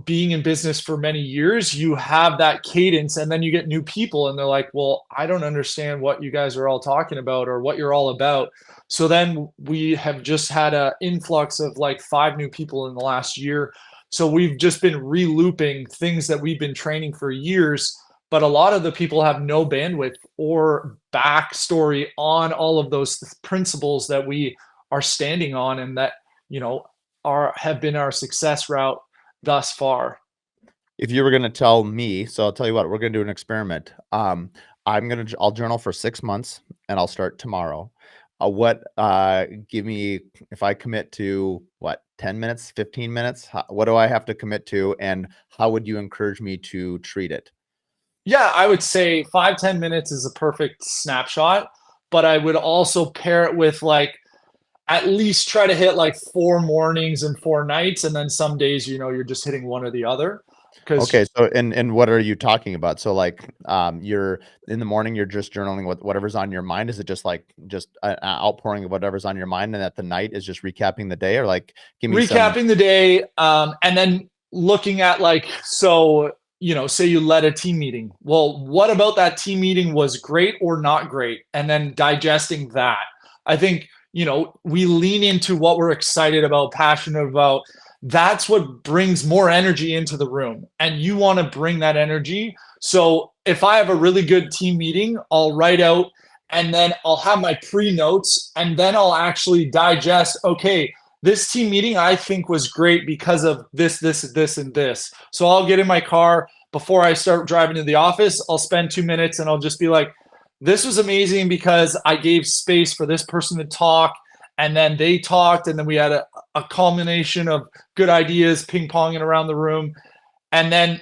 being in business for many years, you have that cadence and then you get new people and they're like, well, I don't understand what you guys are all talking about or what you're all about. So then we have just had an influx of like 5 new people in the last year. So we've just been re-looping things that we've been training for years. But a lot of the people have no bandwidth or backstory on all of those principles that we are standing on and that, have been our success route thus far. If you were going to tell me, so I'll tell you what, we're going to do an experiment. I'll journal for 6 months and I'll start tomorrow. Give me, if I commit to what, 10 minutes, 15 minutes, what do I have to commit to? And how would you encourage me to treat it? Yeah, I would say 5-10 minutes is a perfect snapshot, but I would also pair it with like at least try to hit like 4 mornings and 4 nights, and then some days, you're just hitting one or the other. Okay, Because so and what are you talking about? So like, you're in the morning, you're just journaling with whatever's on your mind. Is it just like an outpouring of whatever's on your mind, and at the night is just recapping the day, or like give me some? recapping the day, and then looking at like, so, say you led a team meeting. Well, what about that team meeting was great or not great? And then digesting that. I think, we lean into what we're excited about, passionate about. That's what brings more energy into the room. And you want to bring that energy. So if I have a really good team meeting, I'll write out and then I'll have my pre notes and then I'll actually digest, okay, this team meeting I think was great because of this, this, and this. So I'll get in my car before I start driving to the office. I'll spend 2 minutes and I'll just be like, this was amazing because I gave space for this person to talk. And then they talked, and then we had a culmination of good ideas ping ponging around the room. And then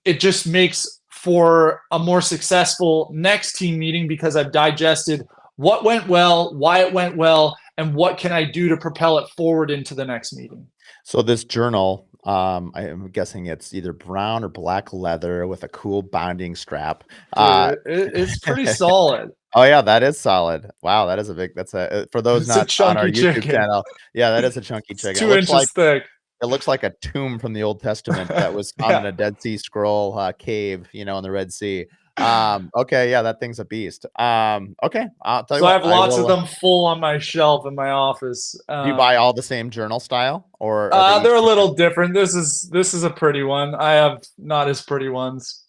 it just makes for a more successful next team meeting because I've digested what went well, why it went well, and what can I do to propel it forward into the next meeting. So this journal, I am guessing it's either brown or black leather with a cool binding strap. Uh, Dude, it's pretty solid. oh yeah, that is solid. Wow, that is a big. That's a for those It's a not on our chunky YouTube chicken. channel. Yeah, that is a chunky It's chicken. 2 inches thick. It looks like a tomb from the Old Testament that was found in Yeah. a Dead Sea Scroll cave, in the Red Sea. Okay, yeah, that thing's a beast. Okay, I'll tell you So I what, have I lots of will. them full on my shelf in my office. Do you buy all the same journal style, or are they each They're a different? little different. This is a pretty one. I have not as pretty ones.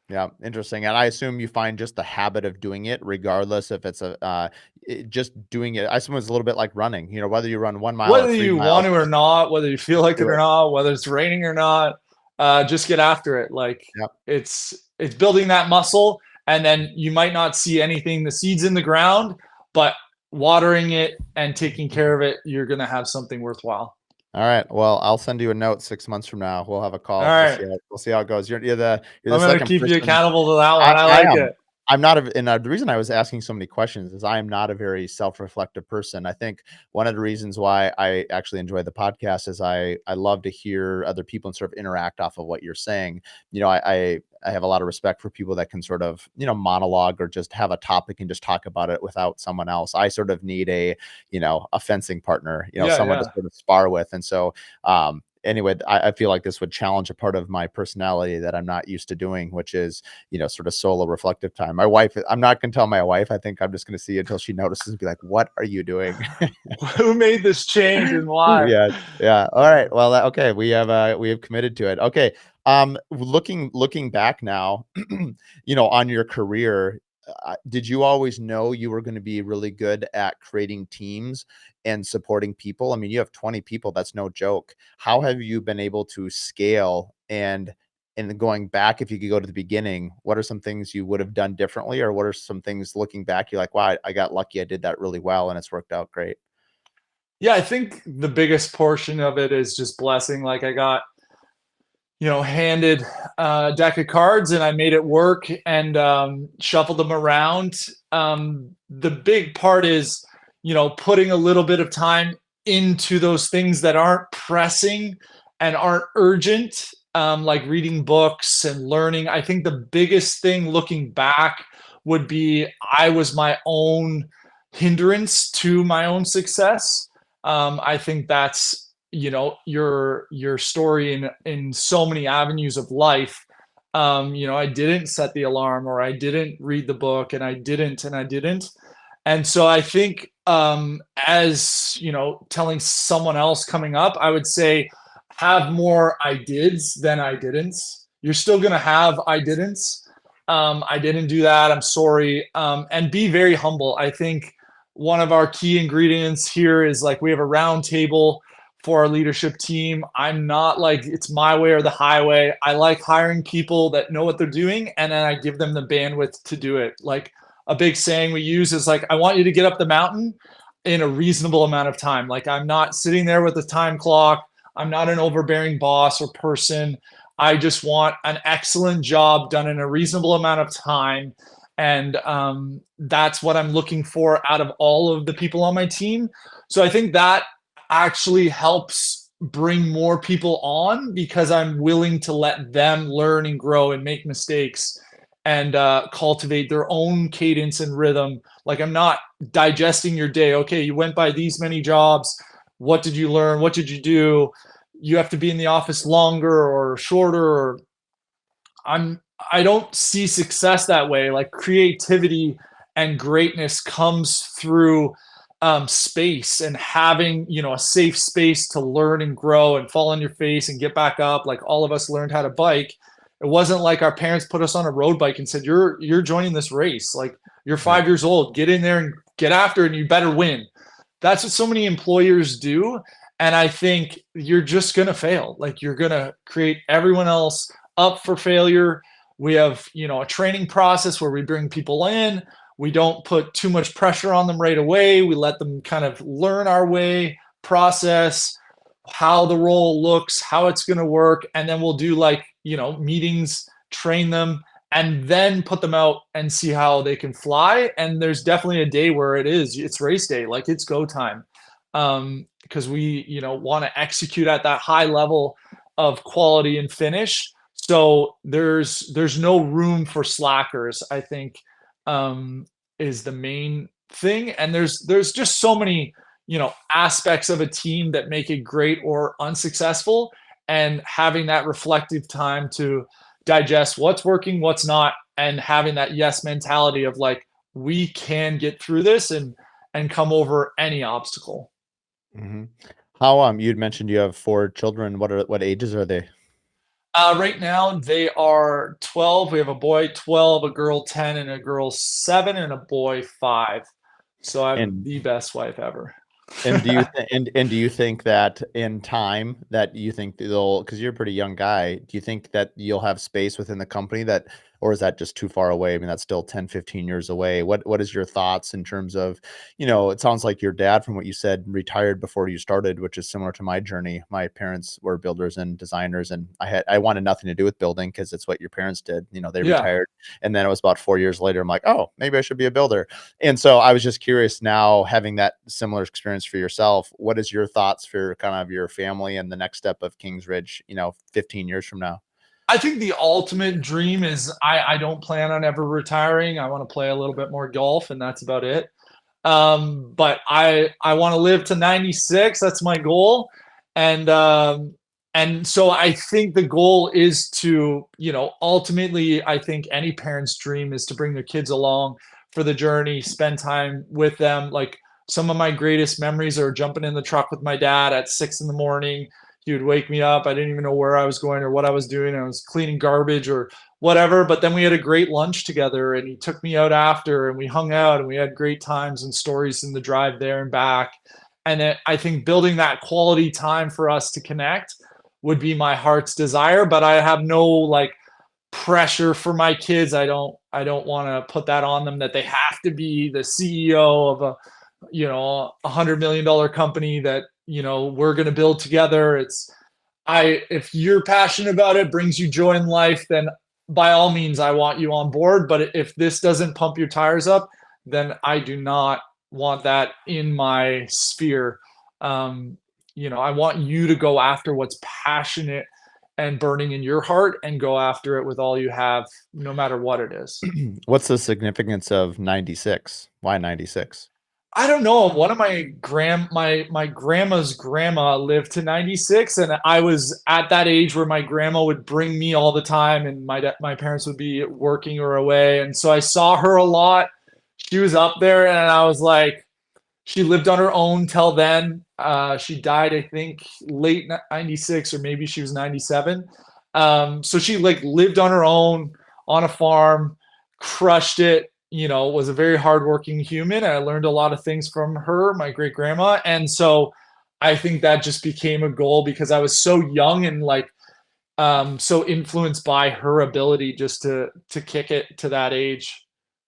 Yeah, interesting. And I assume you find just the habit of doing it, regardless if it's just doing it. I assume it's a little bit like running. Whether you run 1 mile or Whether three you want miles, to or not, whether you feel just like it do or it. not, whether it's raining or not, just get after it. Like Yep. it's building that muscle, and then you might not see anything. The seeds in the ground, but watering it and taking care of it, you're gonna have something worthwhile. All right. Well, I'll send you a note 6 months from now. We'll have a All call. right, We'll see how it goes. You're the I'm gonna second keep you person. accountable to that one. I I I like am. it. I'm not a and, the reason I was asking so many questions is I am not a very self-reflective person. I think one of the reasons why I actually enjoy the podcast is I love to hear other people and sort of interact off of what you're saying. I have a lot of respect for people that can sort of, monologue or just have a topic and just talk about it without someone else. I sort of need a fencing partner, Yeah, someone to yeah. sort of spar with. And so, anyway, I feel like this would challenge a part of my personality that I'm not used to doing, which is, sort of solo reflective time. My wife, I'm not going to tell my wife. I think I'm just going to see until she notices and be like, what are you doing? Who made this change and why? Yeah. Yeah. All right. Well, okay. We have committed to it. Okay. Looking back now, on your career, did you always know you were going to be really good at creating teams and supporting people? I mean, you have 20 people. That's no joke. How have you been able to scale and going back, if you could go to the beginning, what are some things you would have done differently, or what are some things looking back you're like, wow, I got lucky, I did that really well and it's worked out great? Yeah, I think the biggest portion of it is just blessing. Like I got, handed a deck of cards and I made it work and shuffled them around. The big part is, putting a little bit of time into those things that aren't pressing and aren't urgent, like reading books and learning. I think the biggest thing looking back would be I was my own hindrance to my own success. I think that's your story in so many avenues of life. I didn't set the alarm, or I didn't read the book, and I didn't. And so I think, as telling someone else coming up, I would say have more I dids than I didn't. You're still going to have I didn't. I didn't do that, I'm sorry. And be very humble. I think one of our key ingredients here is, like, we have a round table for our leadership team. I'm not like it's my way or the highway. I like hiring people that know what they're doing, and then I give them the bandwidth to do it. Like, a big saying we use is like, I want you to get up the mountain in a reasonable amount of time. Like, I'm not sitting there with a time clock. I'm not an overbearing boss or person. I just want an excellent job done in a reasonable amount of time. And that's what I'm looking for out of all of the people on my team. So I think that actually helps bring more people on, because I'm willing to let them learn and grow and make mistakes and cultivate their own cadence and rhythm. Like, I'm not digesting your day. Okay, you went by these many jobs. What did you learn? What did you do? You have to be in the office longer or shorter. Or I don't see success that way. Like, creativity and greatness comes through space, and having a safe space to learn and grow and fall on your face and get back up. Like, all of us learned how to bike. It wasn't like our parents put us on a road bike and said, you're joining this race. Like, you're Right. 5 years old, get in there and get after it, and you better win. That's what so many employers do. And I think you're just going to fail. Like, you're going to create everyone else up for failure. We have, a training process where we bring people in. We don't put too much pressure on them right away. We let them kind of learn our way, process how the role looks, how it's going to work. And then we'll do, like, meetings, train them, and then put them out and see how they can fly. And there's definitely a day where it's race day, like it's go time. Because we, want to execute at that high level of quality and finish. So there's no room for slackers, I think, is the main thing. And there's just so many, aspects of a team that make it great or unsuccessful, and having that reflective time to digest what's working, what's not, and having that yes mentality of like, we can get through this and come over any obstacle. Hmm. How you'd mentioned you have four children. What ages are they? Right now they are 12. We have a boy 12, a girl 10, and a girl 7, and a boy 5. So I have And the best wife ever. And do you and do you think that in time that you think they'll, because you're a pretty young guy, do you think that you'll have space within the company that, or is that just too far away? I mean, that's still 10, 15 years away. What is your thoughts in terms of, it sounds like your dad, from what you said, retired before you started, which is similar to my journey. My parents were builders and designers, and I wanted nothing to do with building because it's what your parents did. They Yeah. retired. And then it was about 4 years later, I'm like, oh, maybe I should be a builder. And so I was just curious now, having that similar experience for yourself, what is your thoughts for kind of your family and the next step of KingsRidge, 15 years from now? I think the ultimate dream is I don't plan on ever retiring. I want to play a little bit more golf, and that's about it. But I want to live to 96. That's my goal. And and so I think the goal is to, ultimately, I think any parent's dream is to bring their kids along for the journey, spend time with them. Like, some of my greatest memories are jumping in the truck with my dad at 6 in the morning. He would wake me up. I didn't even know where I was going or what I was doing. I was cleaning garbage or whatever. But then we had a great lunch together, and he took me out after, and we hung out, and we had great times and stories in the drive there and back. And I think building that quality time for us to connect would be my heart's desire. But I have no, like, pressure for my kids. I don't want to put that on them that they have to be the CEO of a $100 million company that, we're going to build together. If you're passionate about it, brings you joy in life, then by all means, I want you on board. But if this doesn't pump your tires up, then I do not want that in my sphere. I want you to go after what's passionate and burning in your heart and go after it with all you have, no matter what it is. What's the significance of 96? Why 96? I don't know. One of my grandma's grandma lived to 96, and I was at that age where my grandma would bring me all the time, and my parents would be working or away, and so I saw her a lot. She was up there, and I was like, she lived on her own till then. She died, I think, late 96, or maybe she was 97. So she like lived on her own on a farm, crushed it, was a very hardworking human. And I learned a lot of things from her, my great grandma. And so I think that just became a goal because I was so young and like so influenced by her ability just to kick it to that age.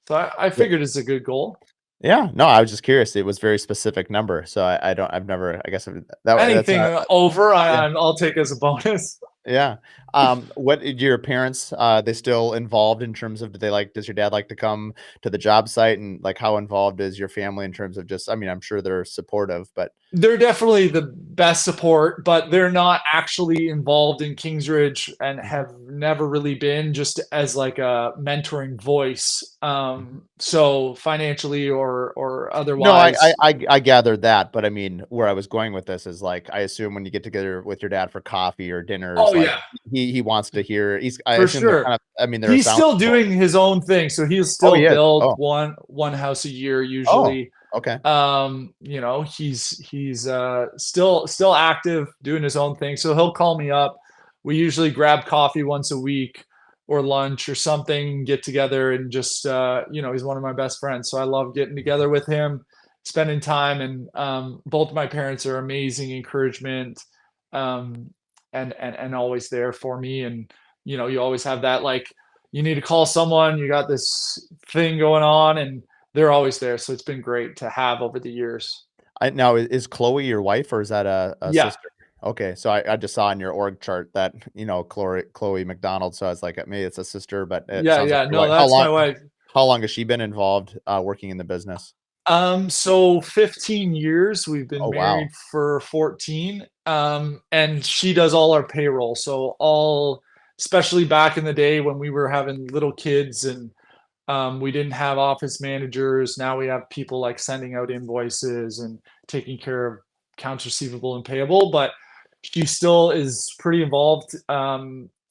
So I figured it's a good goal. Yeah, no, I was just curious. It was very specific number, so I've never, I guess that's Anything not. over, Yeah, I'll take as a bonus. yeah. What did your parents? They still involved in terms of, does your dad like to come to the job site, and like how involved is your family in terms of just? I mean, I'm sure they're supportive, but They're definitely the best support, but they're not actually involved in KingsRidge and have never really been, just as like a mentoring voice. So financially or no, otherwise. I gathered that, but I mean, where I was going with this is like, I assume when you get together with your dad for coffee or dinners, Oh like yeah, he wants to hear. I for assume they're sure. kind of. I mean, they're a He's sound. still doing his own thing, so he'll Oh, he still is. build Oh, one house a year oh, usually. okay. He's still active doing his own thing, so he'll call me up. We usually grab coffee once a week or lunch or something, get together and just he's one of my best friends, so I love getting together with him, spending time. And both my parents are amazing encouragement, um and always there for me. And you always have that, like, you need to call someone, you got this thing going on, and they're always there. So it's been great to have over the years. Now, is Chloe your wife, or is that a Yeah. sister? Okay, so I just saw in your org chart that, Chloe McDonald, so I was like, maybe it's a sister, but it Yeah, sounds like yeah. your No, wife. that's my wife. How long has she been involved, working in the business? So 15 years, we've been Oh, wow. married for 14. And she does all our payroll. So especially back in the day when we were having little kids and we didn't have office managers. Now we have people like sending out invoices and taking care of accounts receivable and payable, but she still is pretty involved.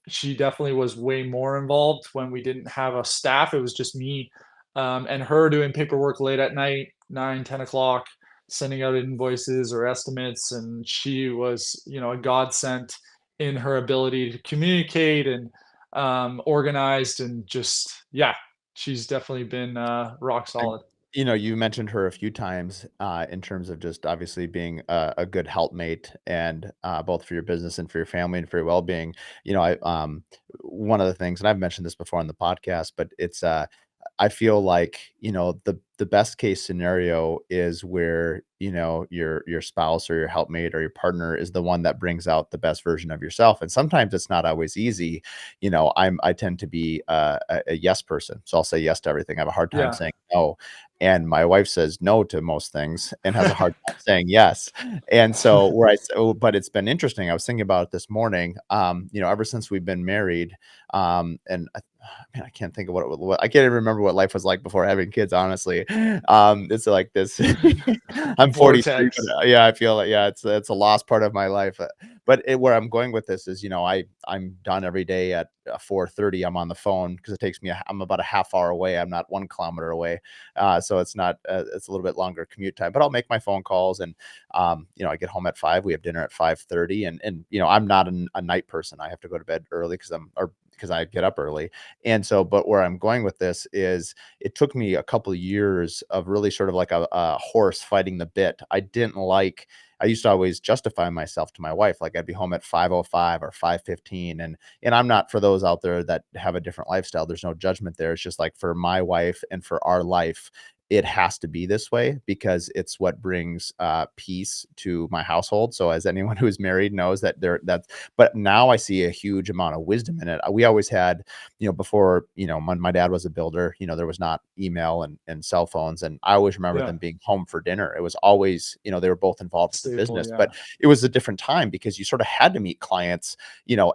She definitely was way more involved when we didn't have a staff. It was just me and her doing paperwork late at night, 9, 10 o'clock, sending out invoices or estimates. And she was, a godsend in her ability to communicate and organized and just, yeah, she's definitely been, rock And, solid. you mentioned her a few times, in terms of just obviously being a good helpmate, and both for your business and for your family and for your well-being. One of the things, and I've mentioned this before on the podcast, but it's I feel like, the best case scenario is where, your spouse or your helpmate or your partner is the one that brings out the best version of yourself. And sometimes it's not always easy. I tend to be a yes person. So I'll say yes to everything. I have a hard time Yeah. saying no. And my wife says no to most things and has a hard time saying yes. And so but it's been interesting. I was thinking about it this morning. Ever since we've been married, and man, I can't think of I can't even remember what life was like before having kids, honestly. It's like this. I'm 43, but Vortex. yeah, I feel like, yeah, it's a lost part of my life. But where I'm going with this is, I'm done every day at 4:30. I'm on the phone because it takes me. I'm about a half hour away. I'm not 1 kilometer away, so it's not. It's a little bit longer commute time. But I'll make my phone calls, and I get home at 5. We have dinner at 5:30, and I'm not a night person. I have to go to bed early because I get up early. And so, but where I'm going with this is, it took me a couple of years of really sort of like a horse fighting the bit. I used to always justify myself to my wife, like I'd be home at 5:05 or 5:15. And I'm not, for those out there that have a different lifestyle, there's no judgment there. It's just like, for my wife and for our life, it has to be this way because it's what brings peace to my household. So as anyone who is married knows but now I see a huge amount of wisdom in it. We always had, before, when my dad was a builder, there was not email and cell phones. And I always remember Yeah. them being home for dinner. It was always, they were both involved in the Staple. business, Yeah. but it was a different time because you sort of had to meet clients,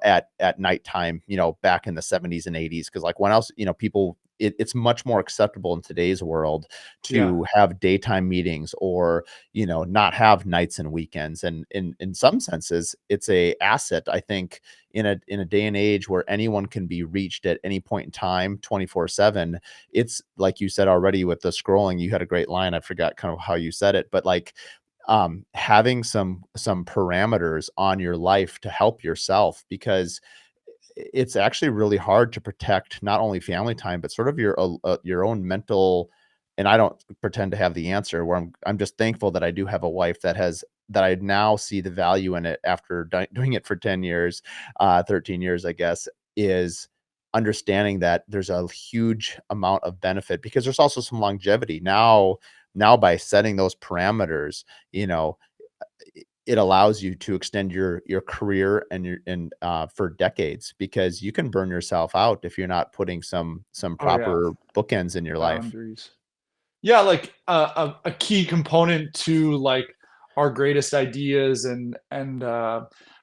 at nighttime, back in the 70s and 80s. Cause like when else, people, it's much more acceptable in today's world Yeah. to have daytime meetings or, not have nights and weekends. And in some senses, it's a asset, I think, in a day and age where anyone can be reached at any point in time, 24/7. It's like you said already with the scrolling, you had a great line. I forgot kind of how you said it, but like, having some parameters on your life to help yourself, because it's actually really hard to protect not only family time, but sort of your own mental. And I don't pretend to have the answer. Where I'm just thankful that I do have a wife that I now see the value in it after doing it for 10 years, 13 years, I guess, is understanding that there's a huge amount of benefit because there's also some longevity now by setting those parameters, it allows you to extend your career for decades, because you can burn yourself out if you're not putting some Oh yeah. proper bookends in your life. Boundaries. Yeah, like a key component to like our greatest ideas and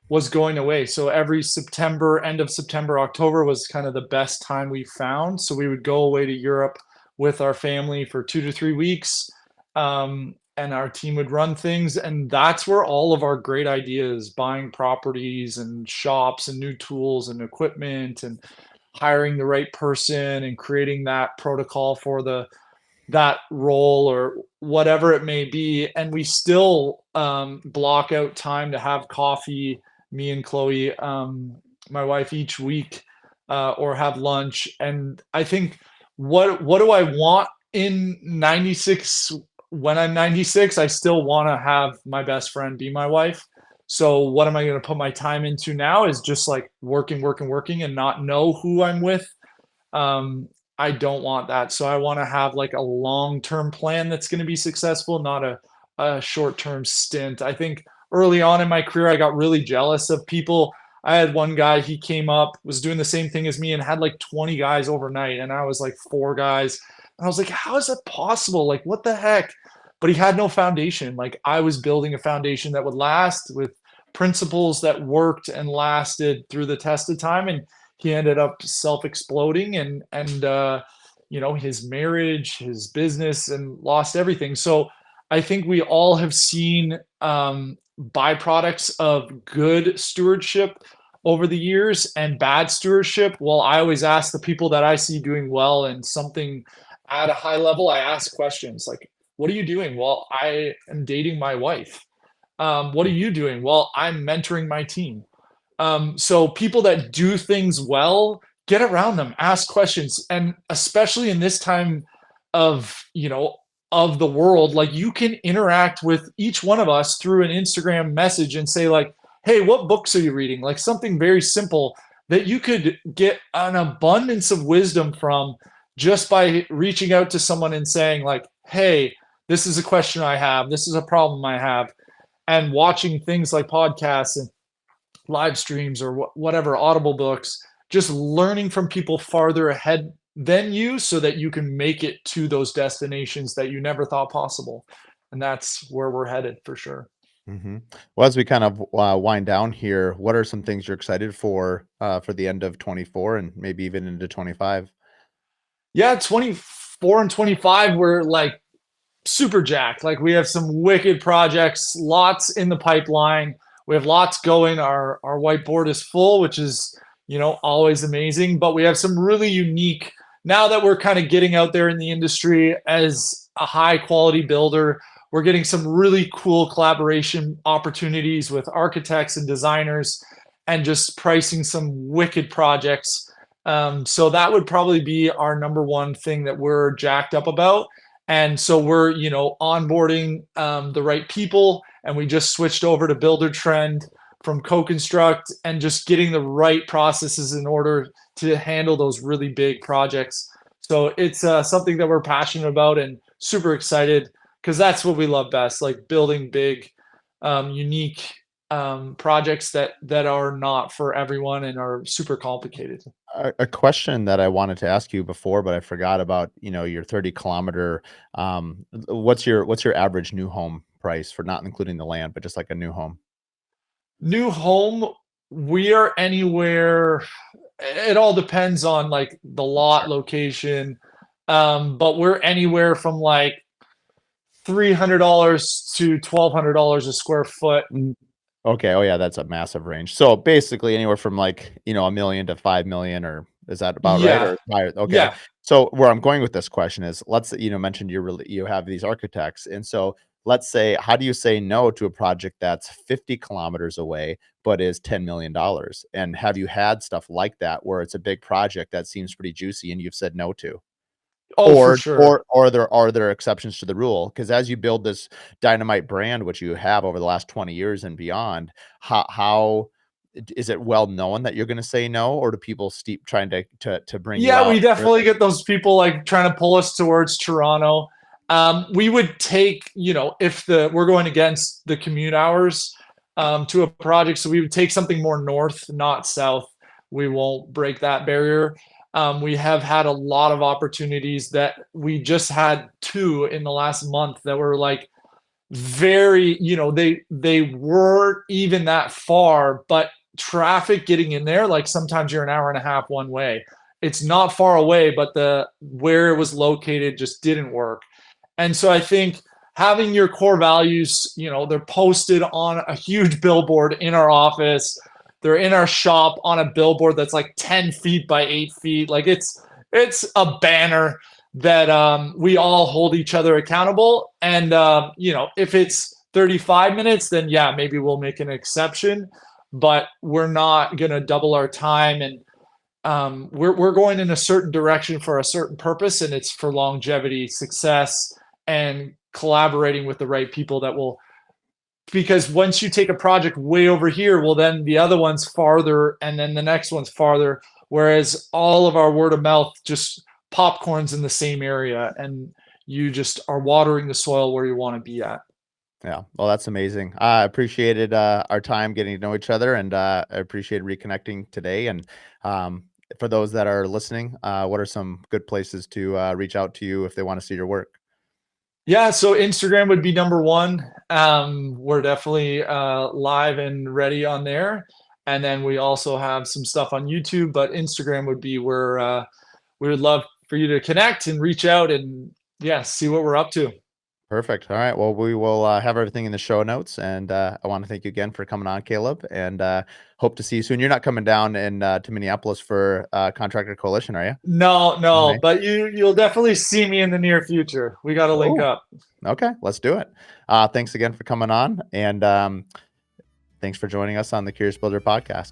was going away. So every September, end of September, October was kind of the best time we found. So we would go away to Europe with our family for 2 to 3 weeks, and our team would run things, and that's where all of our great ideas, buying properties and shops and new tools and equipment and hiring the right person and creating that protocol for that role or whatever it may be. And we still block out time to have coffee, me and Chloe, my wife, each week, or have lunch. And I think, what do I want in 96? When I'm 96, I still want to have my best friend be my wife. So what am I going to put my time into now is just like working, working, working, and not know who I'm with. um, I don't want that. So I want to have like a long-term plan that's going to be successful, not a short-term stint. I think early on in my career, I got really jealous of people. I had one guy, he came up, was doing the same thing as me and had like 20 guys overnight. And I was like 4 guys. And I was like, how is that possible? Like, what the heck? But he had no foundation. Like, I was building a foundation that would last with principles that worked and lasted through the test of time. And he ended up self-exploding and his marriage, his business, and lost everything. So I think we all have seen byproducts of good stewardship over the years and bad stewardship. Well, I always ask the people that I see doing well and something at a high level, I ask questions like, what are you doing? Well, I am dating my wife. What are you doing? Well, I'm mentoring my team. So people that do things well, get around them, ask questions, and especially in this time of the world, like you can interact with each one of us through an Instagram message and say like, "Hey, what books are you reading?" Like something very simple that you could get an abundance of wisdom from just by reaching out to someone and saying like, "Hey, this is a question I have. This is a problem I have." And watching things like podcasts and live streams or whatever, audible books, just learning from people farther ahead than you so that you can make it to those destinations that you never thought possible. And that's where we're headed for sure. Hmm. Well, as we kind of wind down here, what are some things you're excited for the end of 24 and maybe even into 25? Yeah, 24 and 25, we're like super jacked. Like we have some wicked projects, lots in the pipeline. We have lots going. Our whiteboard is full, which is, always amazing. But we have some really unique, now that we're kind of getting out there in the industry as a high quality builder, we're getting some really cool collaboration opportunities with architects and designers and just pricing some wicked projects. So that would probably be our number one thing that we're jacked up about. And so we're, onboarding the right people, and we just switched over to Builder Trend from Co-Construct and just getting the right processes in order to handle those really big projects. So it's something that we're passionate about and super excited because that's what we love best, like building big, unique projects that are not for everyone and are super complicated. A question that I wanted to ask you before, but I forgot about, your 30-kilometer, what's your average new home price for, not including the land, but just like a new home? New home, we are anywhere. It all depends on like the lot Sure. location, but we're anywhere from like $300 to $1,200 a square foot. Mm. Okay. Oh yeah, that's a massive range. So basically anywhere from like, 1 million to 5 million, or is that about right? Yeah, Or higher? Okay. yeah. So where I'm going with this question is, let's say, mentioned you have these architects. And so let's say, how do you say no to a project that's 50 kilometers away, but is $10 million? And have you had stuff like that where it's a big project that seems pretty juicy and you've said no to? Oh, for Or sure. are there exceptions to the rule? Because as you build this dynamite brand, which you have over the last 20 years and beyond, how is it well known that you're gonna say no, or do people keep trying to bring you Yeah, we out definitely further? get those people like trying to pull us towards Toronto. We would take, if we're going against the commute hours to a project, so we would take something more north, not south. We won't break that barrier. We have had a lot of opportunities that we just had two in the last month that were like very, they weren't even that far, but traffic getting in there, like sometimes you're an hour and a half one way. It's not far away, but the where it was located just didn't work. And so I think having your core values, they're posted on a huge billboard in our office. They're in our shop on a billboard that's like 10 feet by 8 feet. Like it's a banner that we all hold each other accountable. And if it's 35 minutes, then yeah, maybe we'll make an exception. But we're not gonna double our time, and we're going in a certain direction for a certain purpose, and it's for longevity, success, and collaborating with the right people that will. Because once you take a project way over here, well, then the other one's farther, and then the next one's farther. Whereas all of our word of mouth just popcorns in the same area, and you just are watering the soil where you want to be at. Yeah. Well, that's amazing. I appreciated our time getting to know each other, and I appreciate reconnecting today. And for those that are listening, what are some good places to reach out to you if they want to see your work? Yeah, so Instagram would be number one. We're definitely live and ready on there. And then we also have some stuff on YouTube, but Instagram would be where we would love for you to connect and reach out and yeah, see what we're up to. Perfect. All right. Well, we will have everything in the show notes, and I want to thank you again for coming on, Caleb, and hope to see you soon. You're not coming down to Minneapolis for Contractor Coalition, are you? No, no, Okay. but you'll definitely see me in the near future. We got to link Oh, up. okay. Let's do it. Thanks again for coming on, and thanks for joining us on the Curious Builder podcast.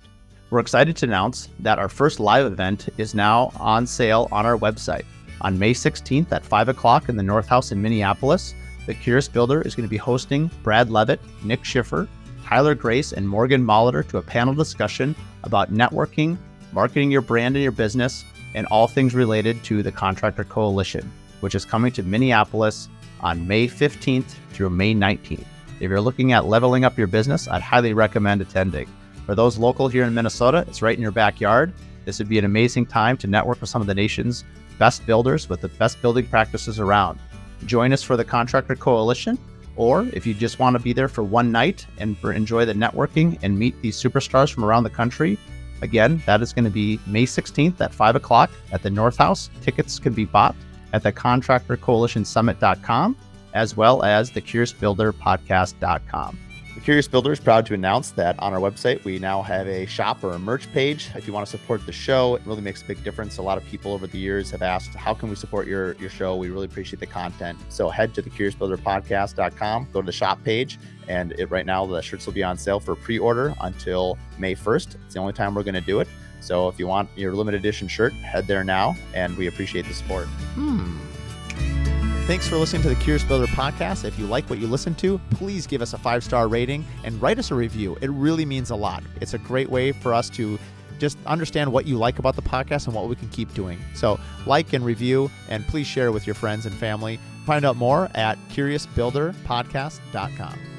We're excited to announce that our first live event is now on sale on our website. On May 16th at 5 o'clock in the North House in Minneapolis, the Curious Builder is going to be hosting Brad Levitt, Nick Schiffer, Tyler Grace, and Morgan Molitor to a panel discussion about networking, marketing your brand and your business, and all things related to the Contractor Coalition, which is coming to Minneapolis on May 15th through May 19th. If you're looking at leveling up your business, I'd highly recommend attending. For those local here in Minnesota, it's right in your backyard. This would be an amazing time to network with some of the nation's best builders with the best building practices around. Join us for the Contractor Coalition, or if you just want to be there for one night and enjoy the networking and meet these superstars from around the country, again, that is going to be May 16th at 5 o'clock at the North House. Tickets can be bought at the contractorcoalitionsummit.com as well as the curiousbuilderpodcast.com. The Curious Builder is proud to announce that on our website, we now have a shop or a merch page. If you want to support the show, it really makes a big difference. A lot of people over the years have asked, how can we support your show? We really appreciate the content. So head to the curiousbuilderpodcast.com, go to the shop page, and right now the shirts will be on sale for pre-order until May 1st. It's the only time we're going to do it. So if you want your limited edition shirt, head there now, and we appreciate the support. Thanks for listening to the Curious Builder podcast. If you like what you listen to, please give us a 5-star rating and write us a review. It really means a lot. It's a great way for us to just understand what you like about the podcast and what we can keep doing. So like and review, and please share with your friends and family. Find out more at CuriousBuilderPodcast.com.